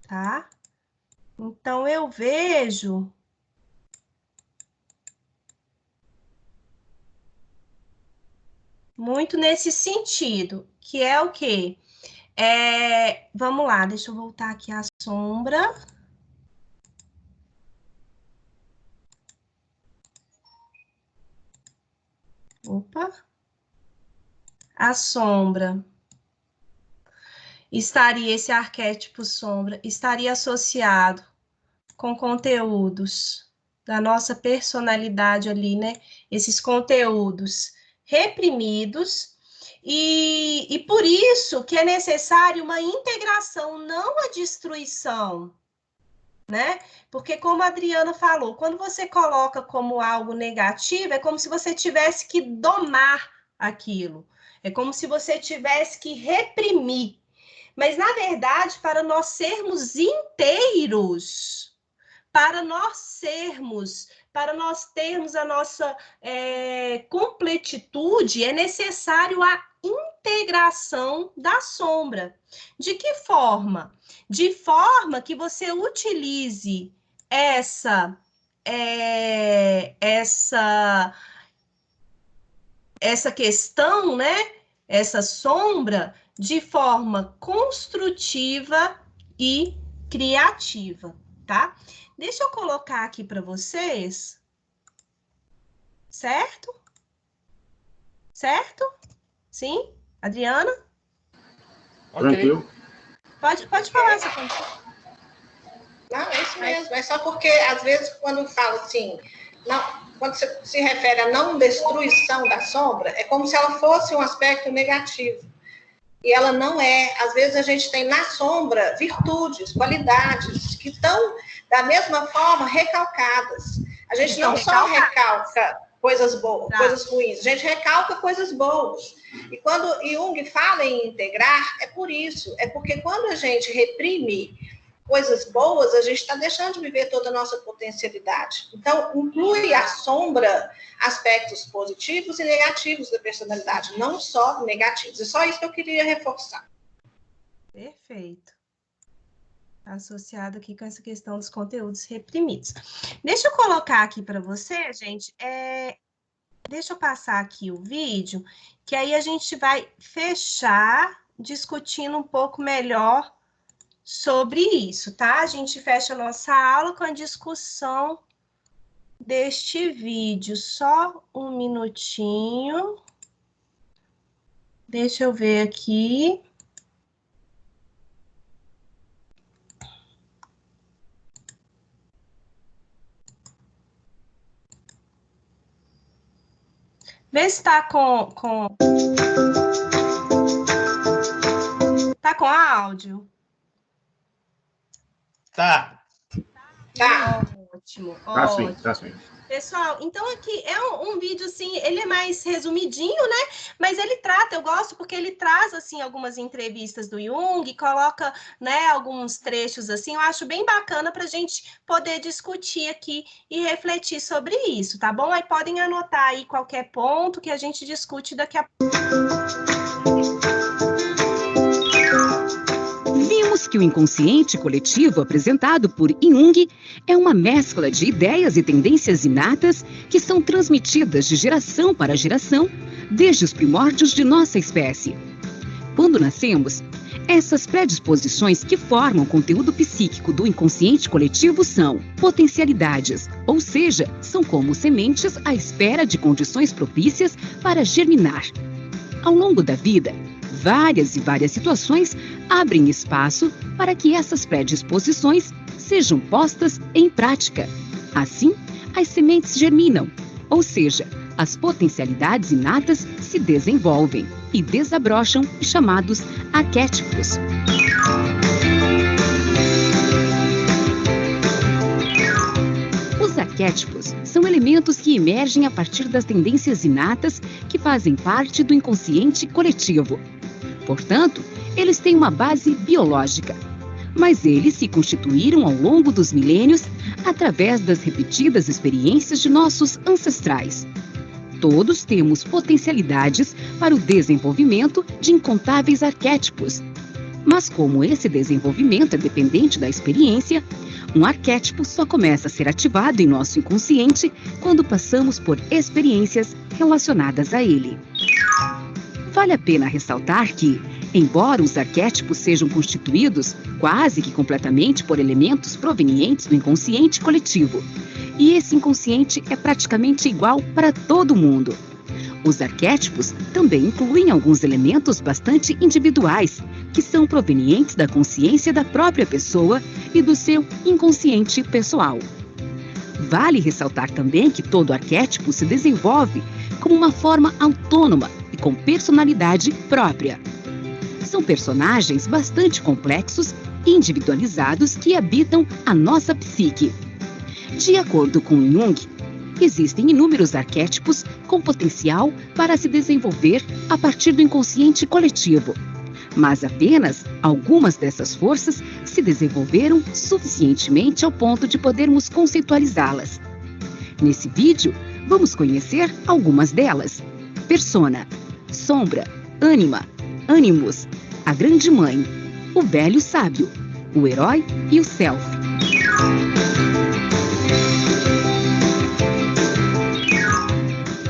Tá? Então, eu vejo muito nesse sentido, que é o quê? Vamos lá, deixa eu voltar aqui a sombra. Opa. A sombra. Esse arquétipo sombra estaria associado com conteúdos da nossa personalidade ali, né? Esses conteúdos reprimidos, e por isso que é necessário uma integração, não a destruição, né? Porque, como a Adriana falou, quando você coloca como algo negativo, é como se você tivesse que domar aquilo, é como se você tivesse que reprimir. Mas, na verdade, para nós sermos inteiros, para nós termos a nossa completitude, é necessário a integração da sombra. De que forma? De forma que você utilize essa questão, né? Essa sombra, de forma construtiva e criativa, tá? Deixa eu colocar aqui para vocês, certo? Certo? Sim? Adriana? Tranquilo. Pode falar essa coisa. Não, é isso mesmo. É só porque, às vezes, quando fala assim, quando se refere à não destruição da sombra, é como se ela fosse um aspecto negativo. E ela não é. Às vezes a gente tem na sombra virtudes, qualidades que estão, da mesma forma, recalcadas. A gente não só recalca coisas boas, coisas ruins, a gente recalca coisas boas. E quando Jung fala em integrar, é por isso. É porque quando a gente reprime coisas boas, a gente está deixando de viver toda a nossa potencialidade. Então, inclui a sombra aspectos positivos e negativos da personalidade, não só negativos. É só isso que eu queria reforçar. Perfeito. Associado aqui com essa questão dos conteúdos reprimidos. Deixa eu colocar aqui para você, gente, deixa eu passar aqui o vídeo, que aí a gente vai fechar discutindo um pouco melhor sobre isso, tá? A gente fecha a nossa aula com a discussão deste vídeo. Só um minutinho. Deixa eu ver aqui. Vê se tá tá com áudio? Tá. Ótimo, Tá ótimo. sim, tá sim. Pessoal, então aqui é um vídeo, assim, ele é mais resumidinho, né? Mas ele trata, eu gosto porque ele traz, assim, algumas entrevistas do Jung, coloca, né, alguns trechos, assim, eu acho bem bacana para a gente poder discutir aqui e refletir sobre isso, tá bom? Aí podem anotar aí qualquer ponto que a gente discute daqui a pouco. Vimos que o inconsciente coletivo apresentado por Jung é uma mescla de ideias e tendências inatas que são transmitidas de geração para geração desde os primórdios de nossa espécie. Quando nascemos, essas predisposições que formam o conteúdo psíquico do inconsciente coletivo são potencialidades, ou seja, são como sementes à espera de condições propícias para germinar. Ao longo da vida, várias e várias situações abrem espaço para que essas predisposições sejam postas em prática. Assim, as sementes germinam, ou seja, as potencialidades inatas se desenvolvem e desabrocham, chamados arquétipos. Os arquétipos são elementos que emergem a partir das tendências inatas que fazem parte do inconsciente coletivo. Portanto, eles têm uma base biológica. mas eles se constituíram ao longo dos milênios através das repetidas experiências de nossos ancestrais. Todos temos potencialidades para o desenvolvimento de incontáveis arquétipos. Mas como esse desenvolvimento é dependente da experiência, um arquétipo só começa a ser ativado em nosso inconsciente quando passamos por experiências relacionadas a ele. Vale a pena ressaltar que, embora os arquétipos sejam constituídos quase que completamente por elementos provenientes do inconsciente coletivo, e esse inconsciente é praticamente igual para todo mundo, os arquétipos também incluem alguns elementos bastante individuais, que são provenientes da consciência da própria pessoa e do seu inconsciente pessoal. Vale ressaltar também que todo arquétipo se desenvolve como uma forma autônoma e com personalidade própria. São personagens bastante complexos e individualizados que habitam a nossa psique. De acordo com Jung, existem inúmeros arquétipos com potencial para se desenvolver a partir do inconsciente coletivo, mas apenas algumas dessas forças se desenvolveram suficientemente ao ponto de podermos conceitualizá-las. Nesse vídeo, vamos conhecer algumas delas: persona, sombra, ânima, animus, a grande mãe, o velho sábio, o herói e o self.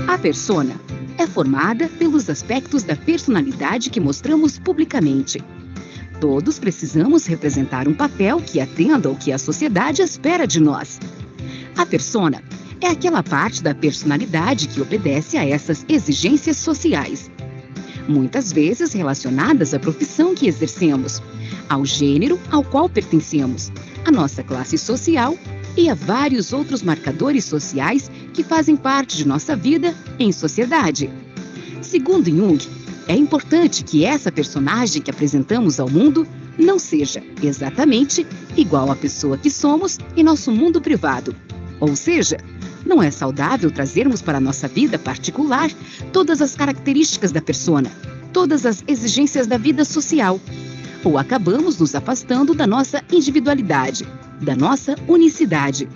A persona é formada pelos aspectos da personalidade que mostramos publicamente. Todos precisamos representar um papel que atenda ao que a sociedade espera de nós. A persona é aquela parte da personalidade que obedece a essas exigências sociais, muitas vezes relacionadas à profissão que exercemos, ao gênero ao qual pertencemos, à nossa classe social e a vários outros marcadores sociais que fazem parte de nossa vida em sociedade. Segundo Jung, é importante que essa personagem que apresentamos ao mundo não seja exatamente igual à pessoa que somos em nosso mundo privado. Ou seja, não é saudável trazermos para a nossa vida particular todas as características da persona, todas as exigências da vida social, ou acabamos nos afastando da nossa individualidade, da nossa unicidade,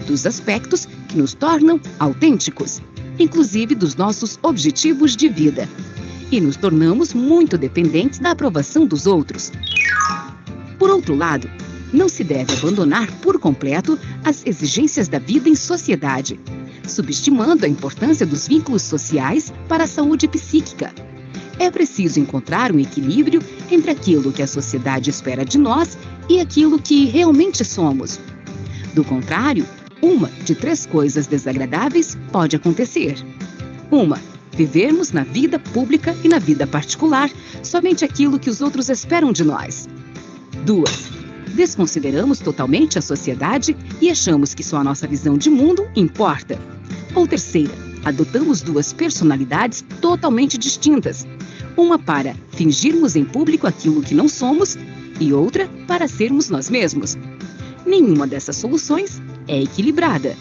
dos aspectos que nos tornam autênticos, inclusive dos nossos objetivos de vida, e nos tornamos muito dependentes da aprovação dos outros. Por outro lado, não se deve abandonar por completo as exigências da vida em sociedade, subestimando a importância dos vínculos sociais para a saúde psíquica. É preciso encontrar um equilíbrio entre aquilo que a sociedade espera de nós e aquilo que realmente somos. Do contrário, uma de 3 coisas desagradáveis pode acontecer. 1. Vivermos na vida pública e na vida particular somente aquilo que os outros esperam de nós. 2. Desconsideramos totalmente a sociedade e achamos que só a nossa visão de mundo importa. Ou 3. Adotamos 2 personalidades totalmente distintas. Uma para fingirmos em público aquilo que não somos e outra para sermos nós mesmos. Nenhuma dessas soluções é equilibrada.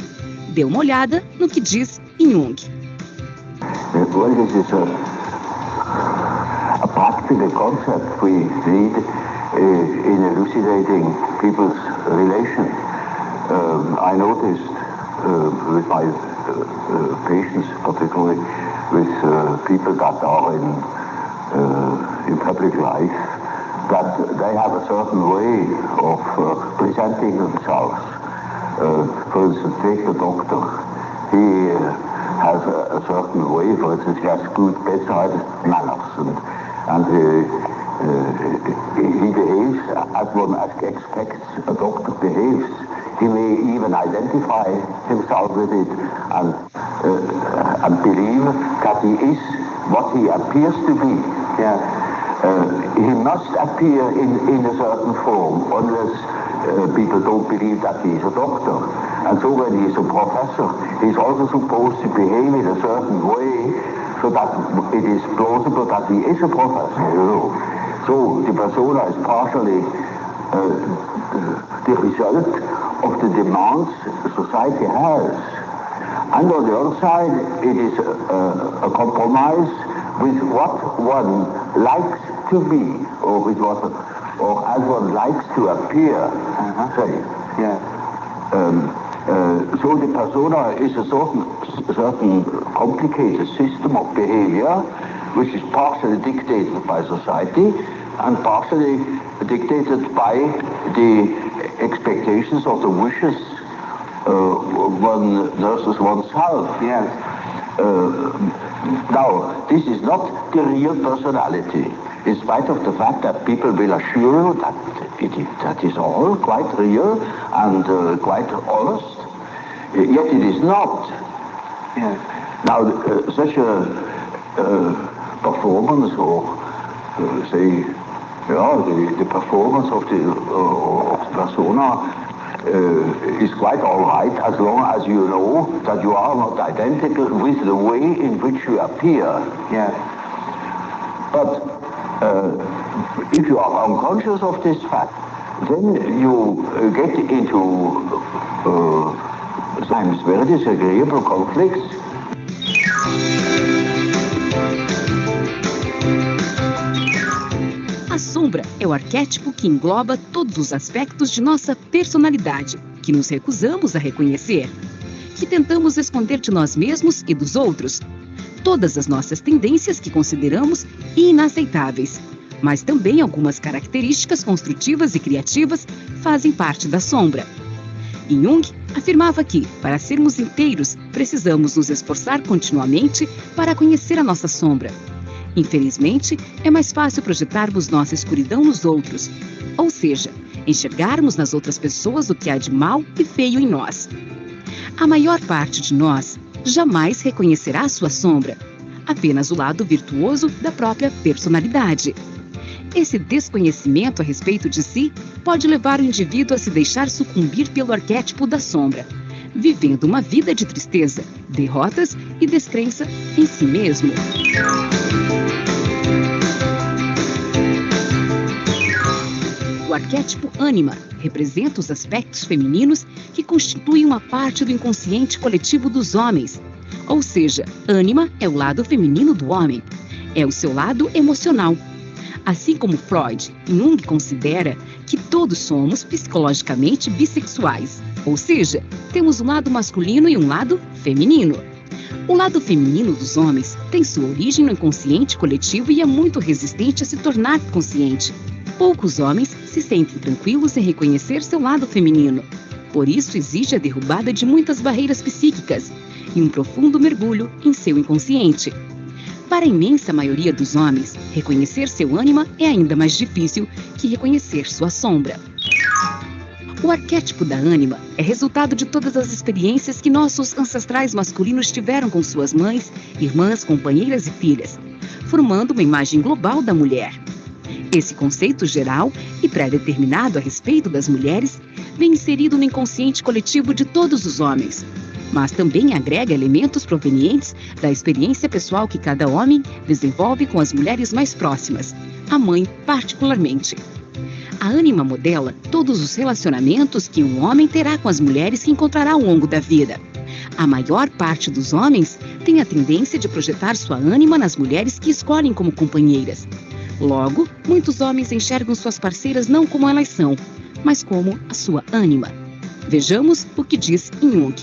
Dê uma olhada no que diz Jung. Well, this is a practical concept we need in elucidating people's relations. I noticed with my patients, particularly with people that are in public life, that they have a certain way of presenting themselves. For instance, take the doctor. He has a certain way, for instance, he has good bedside manners, and he behaves as one expects a doctor behaves. He may even identify himself with it and believe that he is what he appears to be. Yeah. He must appear in a certain form, unless people don't believe that he is a doctor. And so when he is a professor, he is also supposed to behave in a certain way so that it is plausible that he is a professor, you know. So the persona is partially the result of the demands society has. And on the other side, it is a compromise with what one likes to be, or with what or as one likes to appear, say. Yes. So the persona is a certain complicated system of behavior, which is partially dictated by society and partially dictated by the expectations of the wishes one nurses oneself. Yes. Now, this is not the real personality, in spite of the fact that people will assure you that is all quite real and quite honest. Yet it is not. Yes. Now, such a performance, or say, the performance of the persona is quite all right, as long as you know that you are not identical with the way in which you appear. Yes. But if you are unconscious of this fact, then you get into sometimes very disagreeable conflicts. A sombra é o arquétipo que engloba todos os aspectos de nossa personalidade, que nos recusamos a reconhecer, que tentamos esconder de nós mesmos e dos outros. Todas as nossas tendências que consideramos inaceitáveis, mas também algumas características construtivas e criativas fazem parte da sombra. Jung afirmava que, para sermos inteiros, precisamos nos esforçar continuamente para conhecer a nossa sombra. Infelizmente, é mais fácil projetarmos nossa escuridão nos outros, ou seja, enxergarmos nas outras pessoas o que há de mal e feio em nós. A maior parte de nós jamais reconhecerá sua sombra, apenas o lado virtuoso da própria personalidade. Esse desconhecimento a respeito de si pode levar o indivíduo a se deixar sucumbir pelo arquétipo da sombra, vivendo uma vida de tristeza, derrotas e descrença em si mesmo. O arquétipo ânima representa os aspectos femininos que constituem uma parte do inconsciente coletivo dos homens. Ou seja, ânima é o lado feminino do homem, é o seu lado emocional. Assim como Freud, Jung considera que todos somos psicologicamente bissexuais, ou seja, temos um lado masculino e um lado feminino. O lado feminino dos homens tem sua origem no inconsciente coletivo e é muito resistente a se tornar consciente. Poucos homens se sentem tranquilos em reconhecer seu lado feminino. Por isso exige a derrubada de muitas barreiras psíquicas e um profundo mergulho em seu inconsciente. Para a imensa maioria dos homens, reconhecer seu ânima é ainda mais difícil que reconhecer sua sombra. O arquétipo da ânima é resultado de todas as experiências que nossos ancestrais masculinos tiveram com suas mães, irmãs, companheiras e filhas, formando uma imagem global da mulher. Esse conceito geral e pré-determinado a respeito das mulheres vem inserido no inconsciente coletivo de todos os homens, mas também agrega elementos provenientes da experiência pessoal que cada homem desenvolve com as mulheres mais próximas, a mãe particularmente. A ânima modela todos os relacionamentos que um homem terá com as mulheres que encontrará ao longo da vida. A maior parte dos homens tem a tendência de projetar sua ânima nas mulheres que escolhem como companheiras. Logo, muitos homens enxergam suas parceiras não como elas são, mas como a sua ânima. Vejamos o que diz Jung.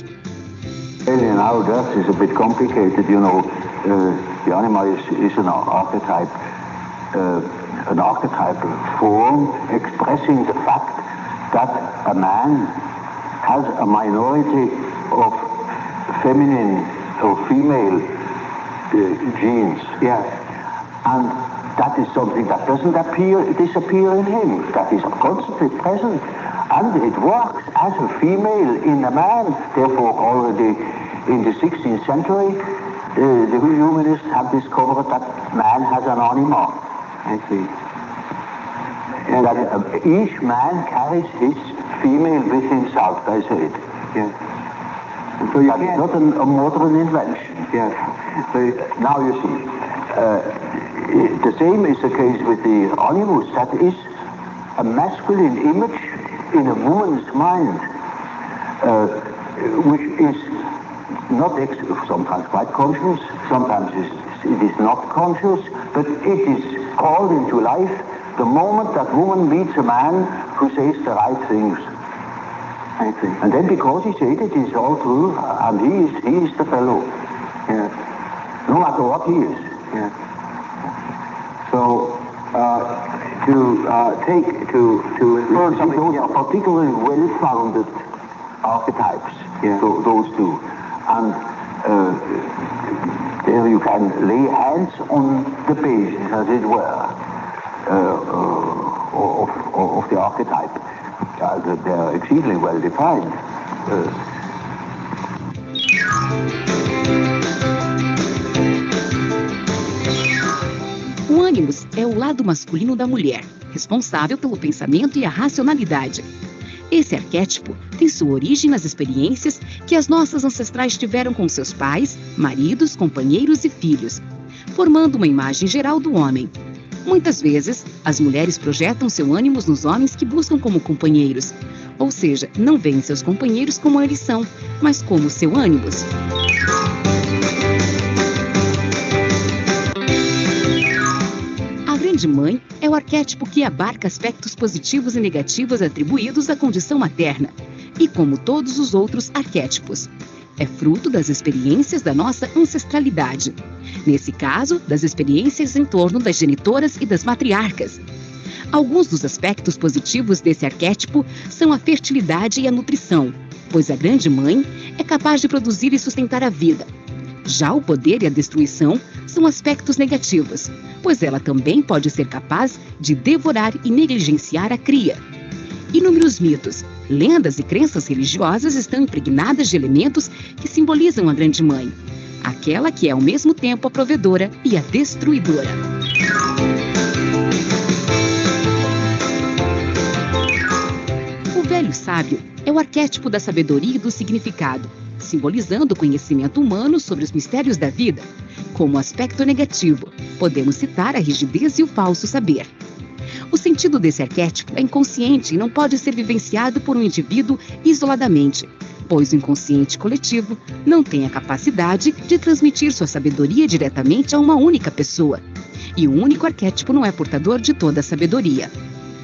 In our death is a bit complicated, you know. The anima is an archetypal form expressing the fact that a man has a minority of feminine or female genes. Yes. And that is something that doesn't disappear in him. That is constantly present. And it works as a female in a man. Therefore, already in the 16th century, the humanists have discovered that man has an anima. I see. And that each man carries his female with himself, they say it. Yes. So that is not a modern invention. Yes. So now you see, the same is the case with the animus. That is a masculine image in a woman's mind, which is not sometimes quite conscious, sometimes it is not conscious, but it is called into life the moment that woman meets a man who says the right things. I see. And then because he said it is all true, and he is the fellow. Yes. No matter what he is. Yes. So, to those are particularly well-founded archetypes, those two. And there you can lay hands on the basis, as it were, of the archetype. They are exceedingly well defined. O ânimos é o lado masculino da mulher, responsável pelo pensamento e a racionalidade. Esse arquétipo tem sua origem nas experiências que as nossas ancestrais tiveram com seus pais, maridos, companheiros e filhos, formando uma imagem geral do homem. Muitas vezes, as mulheres projetam seu ânimos nos homens que buscam como companheiros, ou seja, não veem seus companheiros como eles são, mas como seu ânimos. A Grande Mãe é o arquétipo que abarca aspectos positivos e negativos atribuídos à condição materna, e como todos os outros arquétipos, é fruto das experiências da nossa ancestralidade. Nesse caso, das experiências em torno das genitoras e das matriarcas. Alguns dos aspectos positivos desse arquétipo são a fertilidade e a nutrição, pois a Grande Mãe é capaz de produzir e sustentar a vida. Já o poder e a destruição são aspectos negativos, pois ela também pode ser capaz de devorar e negligenciar a cria. Inúmeros mitos, lendas e crenças religiosas estão impregnadas de elementos que simbolizam a Grande Mãe, aquela que é ao mesmo tempo a provedora e a destruidora. O velho sábio é o arquétipo da sabedoria e do significado, simbolizando o conhecimento humano sobre os mistérios da vida. Como aspecto negativo, podemos citar a rigidez e o falso saber. O sentido desse arquétipo é inconsciente e não pode ser vivenciado por um indivíduo isoladamente, pois o inconsciente coletivo não tem a capacidade de transmitir sua sabedoria diretamente a uma única pessoa. E o único arquétipo não é portador de toda a sabedoria.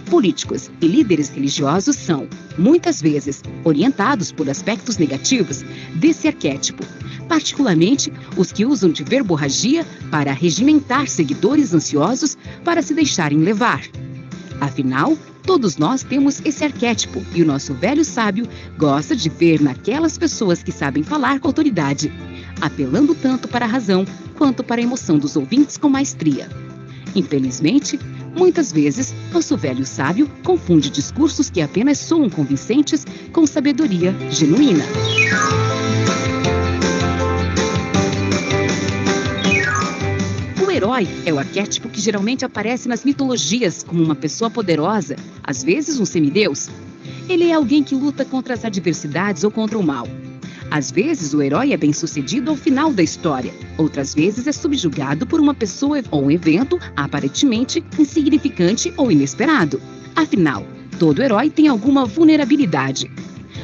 Políticos e líderes religiosos são, muitas vezes, orientados por aspectos negativos desse arquétipo, particularmente os que usam de verborragia para regimentar seguidores ansiosos para se deixarem levar. Afinal, todos nós temos esse arquétipo e o nosso velho sábio gosta de ver naquelas pessoas que sabem falar com autoridade, apelando tanto para a razão quanto para a emoção dos ouvintes com maestria. Infelizmente, muitas vezes, nosso velho sábio confunde discursos que apenas soam convincentes com sabedoria genuína. O herói é o arquétipo que geralmente aparece nas mitologias como uma pessoa poderosa, às vezes um semideus. Ele é alguém que luta contra as adversidades ou contra o mal. Às vezes, o herói é bem-sucedido ao final da história. Outras vezes, é subjugado por uma pessoa ou um evento aparentemente insignificante ou inesperado. Afinal, todo herói tem alguma vulnerabilidade.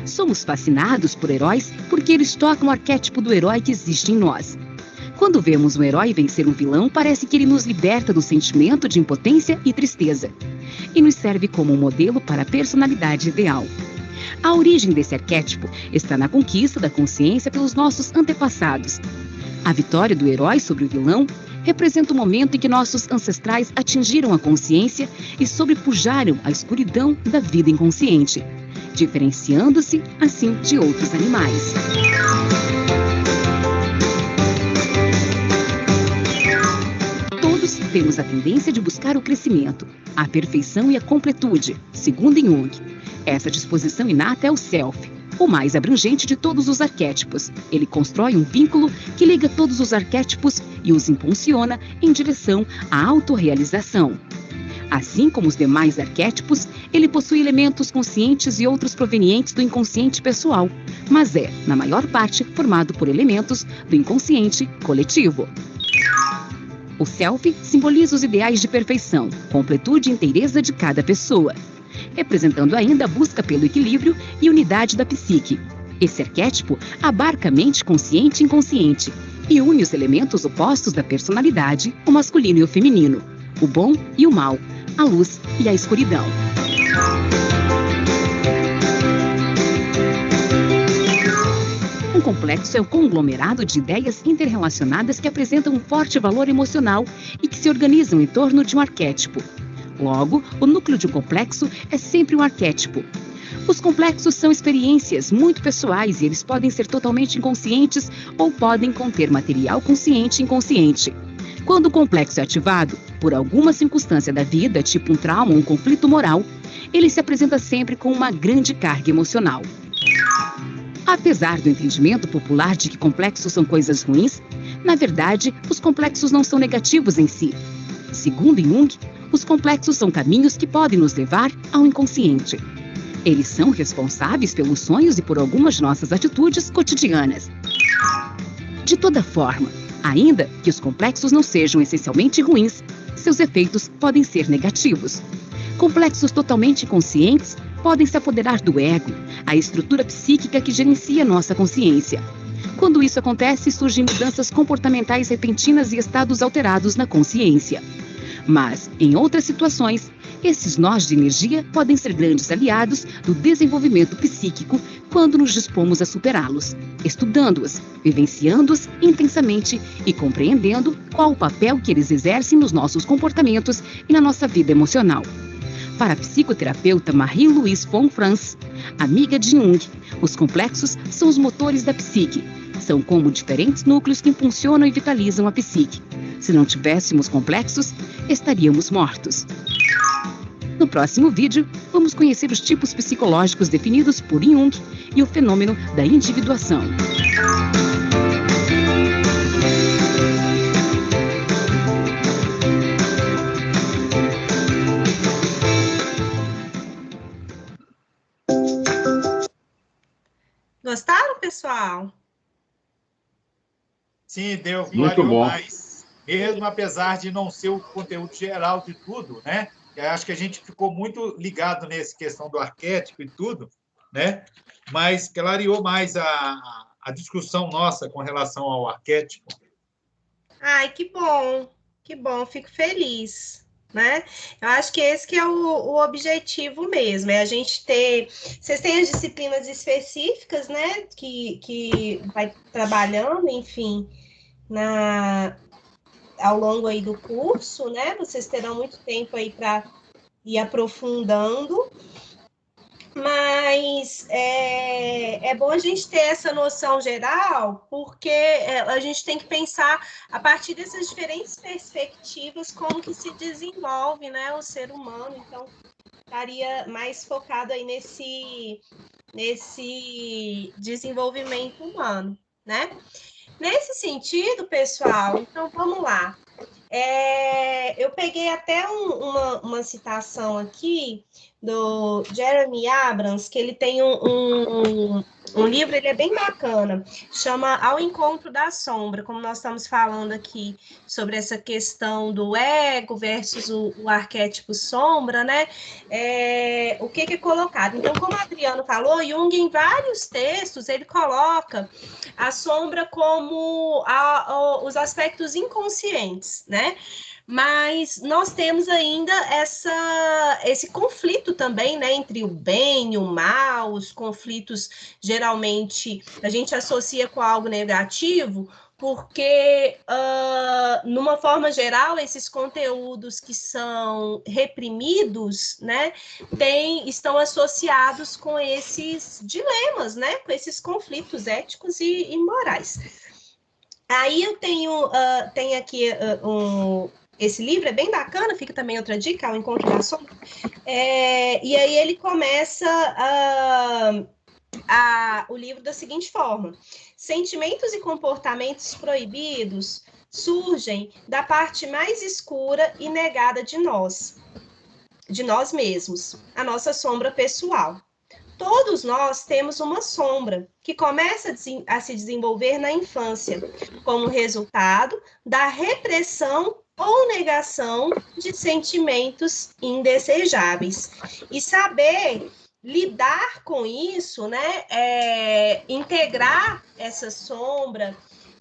Somos fascinados por heróis porque eles tocam o arquétipo do herói que existe em nós. Quando vemos um herói vencer um vilão, parece que ele nos liberta do sentimento de impotência e tristeza, e nos serve como um modelo para a personalidade ideal. A origem desse arquétipo está na conquista da consciência pelos nossos antepassados. A vitória do herói sobre o vilão representa o momento em que nossos ancestrais atingiram a consciência e sobrepujaram a escuridão da vida inconsciente, diferenciando-se, assim, de outros animais. Todos temos a tendência de buscar o crescimento, a perfeição e a completude, segundo Jung. Essa disposição inata é o self, o mais abrangente de todos os arquétipos. Ele constrói um vínculo que liga todos os arquétipos e os impulsiona em direção à autorrealização. Assim como os demais arquétipos, ele possui elementos conscientes e outros provenientes do inconsciente pessoal, mas é, na maior parte, formado por elementos do inconsciente coletivo. O self simboliza os ideais de perfeição, completude e inteireza de cada pessoa, representando ainda a busca pelo equilíbrio e unidade da psique. Esse arquétipo abarca a mente consciente e inconsciente e une os elementos opostos da personalidade, o masculino e o feminino, o bom e o mal, a luz e a escuridão. Um complexo é o conglomerado de ideias interrelacionadas que apresentam um forte valor emocional e que se organizam em torno de um arquétipo. Logo, o núcleo de um complexo é sempre um arquétipo. Os complexos são experiências muito pessoais e eles podem ser totalmente inconscientes ou podem conter material consciente e inconsciente. Quando o complexo é ativado, por alguma circunstância da vida, tipo um trauma ou um conflito moral, ele se apresenta sempre com uma grande carga emocional. Apesar do entendimento popular de que complexos são coisas ruins, na verdade, os complexos não são negativos em si. Segundo Jung, os complexos são caminhos que podem nos levar ao inconsciente. Eles são responsáveis pelos sonhos e por algumas de nossas atitudes cotidianas. De toda forma, ainda que os complexos não sejam essencialmente ruins, seus efeitos podem ser negativos. Complexos totalmente inconscientes podem se apoderar do ego, a estrutura psíquica que gerencia nossa consciência. Quando isso acontece, surgem mudanças comportamentais repentinas e estados alterados na consciência. Mas, em outras situações, esses nós de energia podem ser grandes aliados do desenvolvimento psíquico quando nos dispomos a superá-los, estudando-os, vivenciando-os intensamente e compreendendo qual o papel que eles exercem nos nossos comportamentos e na nossa vida emocional. Para a psicoterapeuta Marie-Louise von Franz, amiga de Jung, os complexos são os motores da psique. São como diferentes núcleos que impulsionam e vitalizam a psique. Se não tivéssemos complexos, estaríamos mortos. No próximo vídeo, vamos conhecer os tipos psicológicos definidos por Jung e o fenômeno da individuação. Gostaram, pessoal? Sim, deu Muito bom. mais. Mesmo apesar de não ser o conteúdo geral de tudo, né? Eu acho que a gente ficou muito ligado nessa questão do arquétipo e tudo, né? Mas clareou mais a discussão nossa com relação ao arquétipo. Ai, que bom, fico feliz, né? Eu acho que esse que é o objetivo mesmo, é a gente ter... Vocês têm as disciplinas específicas, né? Que vai trabalhando, enfim, ao longo aí do curso, né? Vocês terão muito tempo aí para ir aprofundando, mas é bom a gente ter essa noção geral, porque a gente tem que pensar a partir dessas diferentes perspectivas como que se desenvolve, né, o ser humano. Então, estaria mais focado aí nesse desenvolvimento humano, né? Nesse sentido, pessoal, então vamos lá. Eu peguei até uma citação aqui do Jeremy Abrams, que ele tem um livro, ele é bem bacana, chama Ao Encontro da Sombra, como nós estamos falando aqui sobre essa questão do ego versus o arquétipo sombra, né? O que é colocado? Então, como o Adriano falou, Jung, em vários textos, ele coloca a sombra como os aspectos inconscientes, né? Mas nós temos ainda esse conflito também, né, entre o bem e o mal. Os conflitos, geralmente, a gente associa com algo negativo, porque, numa forma geral, esses conteúdos que são reprimidos, né, estão associados com esses dilemas, né, com esses conflitos éticos e morais. Aí eu tenho aqui esse livro, é bem bacana, fica também outra dica, O Encontro da Sombra. E aí ele começa o livro da seguinte forma: sentimentos e comportamentos proibidos surgem da parte mais escura e negada de nós mesmos, a nossa sombra pessoal. Todos nós temos uma sombra que começa a se desenvolver na infância, como resultado da repressão ou negação de sentimentos indesejáveis. E saber lidar com isso, né? Integrar essa sombra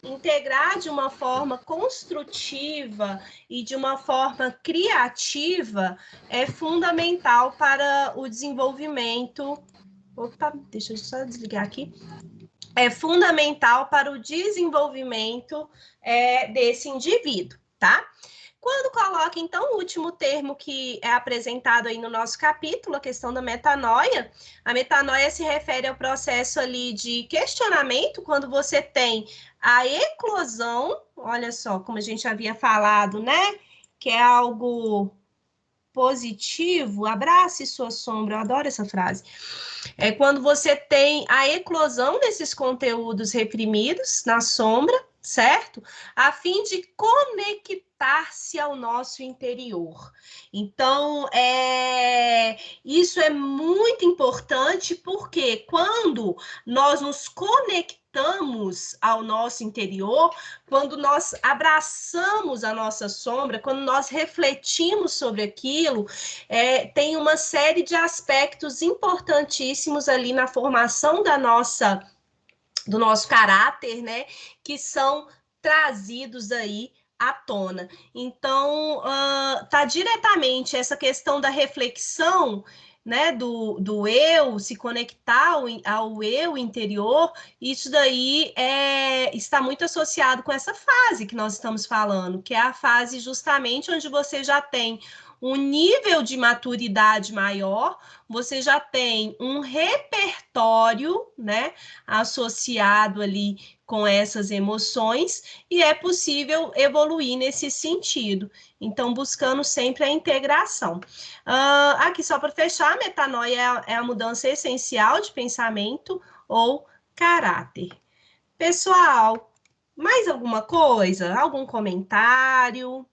integrar de uma forma construtiva e de uma forma criativa é fundamental para o desenvolvimento. Opa, deixa eu só desligar aqui. É fundamental para o desenvolvimento desse indivíduo, tá? Quando coloca, então, o último termo que é apresentado aí no nosso capítulo, a questão da metanoia, a metanoia se refere ao processo ali de questionamento, quando você tem a eclosão, olha só, como a gente havia falado, né? Que é algo positivo, abrace sua sombra, eu adoro essa frase. É quando você tem a eclosão desses conteúdos reprimidos na sombra, certo? A fim de conectar-se ao nosso interior. Então, isso é muito importante, porque quando nós nos conectamos ao nosso interior, quando nós abraçamos a nossa sombra, quando nós refletimos sobre aquilo, tem uma série de aspectos importantíssimos ali na formação do nosso caráter, né, que são trazidos aí à tona. Então, tá diretamente essa questão da reflexão, né, do eu, se conectar ao eu interior, isso daí está muito associado com essa fase que nós estamos falando, que é a fase justamente onde você já tem um nível de maturidade maior, você já tem um repertório, né, associado ali com essas emoções, e é possível evoluir nesse sentido. Então, buscando sempre a integração. Aqui, só para fechar, a metanoia é a mudança essencial de pensamento ou caráter. Pessoal, mais alguma coisa? Algum comentário?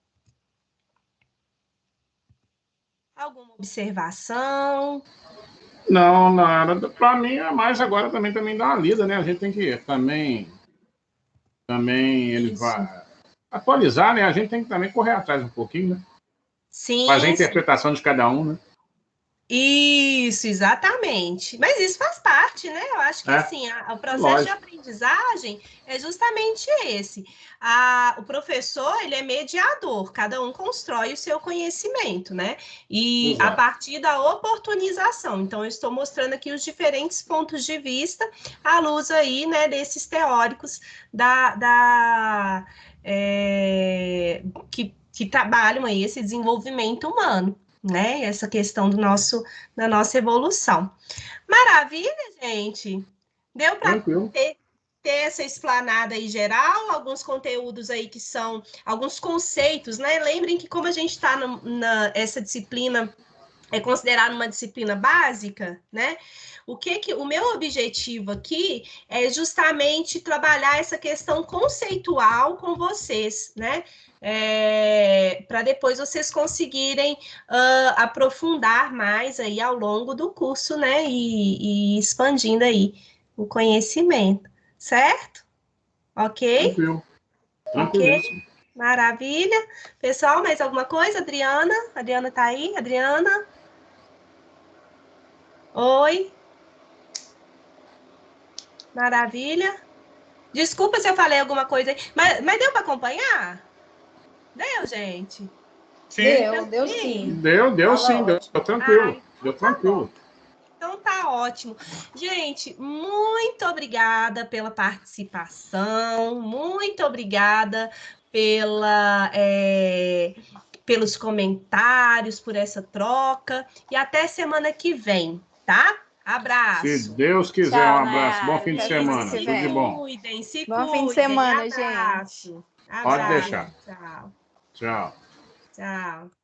Alguma observação? Não, nada. Para mim, é mais agora também dar uma lida, né? A gente tem que também ele vai atualizar, né? A gente tem que também correr atrás um pouquinho, né? Sim. Fazer a interpretação de cada um, né? Isso, exatamente. Mas isso faz parte, né? Eu acho que assim, o processo de aprendizagem é justamente esse. O professor, ele é mediador, cada um constrói o seu conhecimento, né? E a partir da oportunização. Então, eu estou mostrando aqui os diferentes pontos de vista à luz aí, né, desses teóricos que trabalham aí esse desenvolvimento humano, né? Essa questão da nossa evolução. Maravilha, gente. Deu para ter essa explanada aí geral, alguns conteúdos aí que são, alguns conceitos, né? Lembrem que como a gente está essa disciplina é considerada uma disciplina básica, né? O meu objetivo aqui é justamente trabalhar essa questão conceitual com vocês, né? Para depois vocês conseguirem aprofundar mais aí ao longo do curso, né? E expandindo aí o conhecimento, certo? Ok? Tranquilo. Ok? Maravilha. Pessoal, mais alguma coisa? Adriana? Adriana tá aí? Adriana? Oi? Maravilha. Desculpa se eu falei alguma coisa aí, mas deu para acompanhar? Deu, gente? Sim. Deu sim. Deu sim, deu tranquilo. Deu tranquilo. Então tá ótimo. Gente, muito obrigada pela participação, muito obrigada pelos comentários, por essa troca, e até semana que vem, tá? Abraço. Se Deus quiser, tchau, um abraço. Bom fim de semana. Tudo de bom. Cuidem-se. Bom fim de semana, abraço. gente. Abraço. Pode deixar. Tchau. Tchau. Tchau.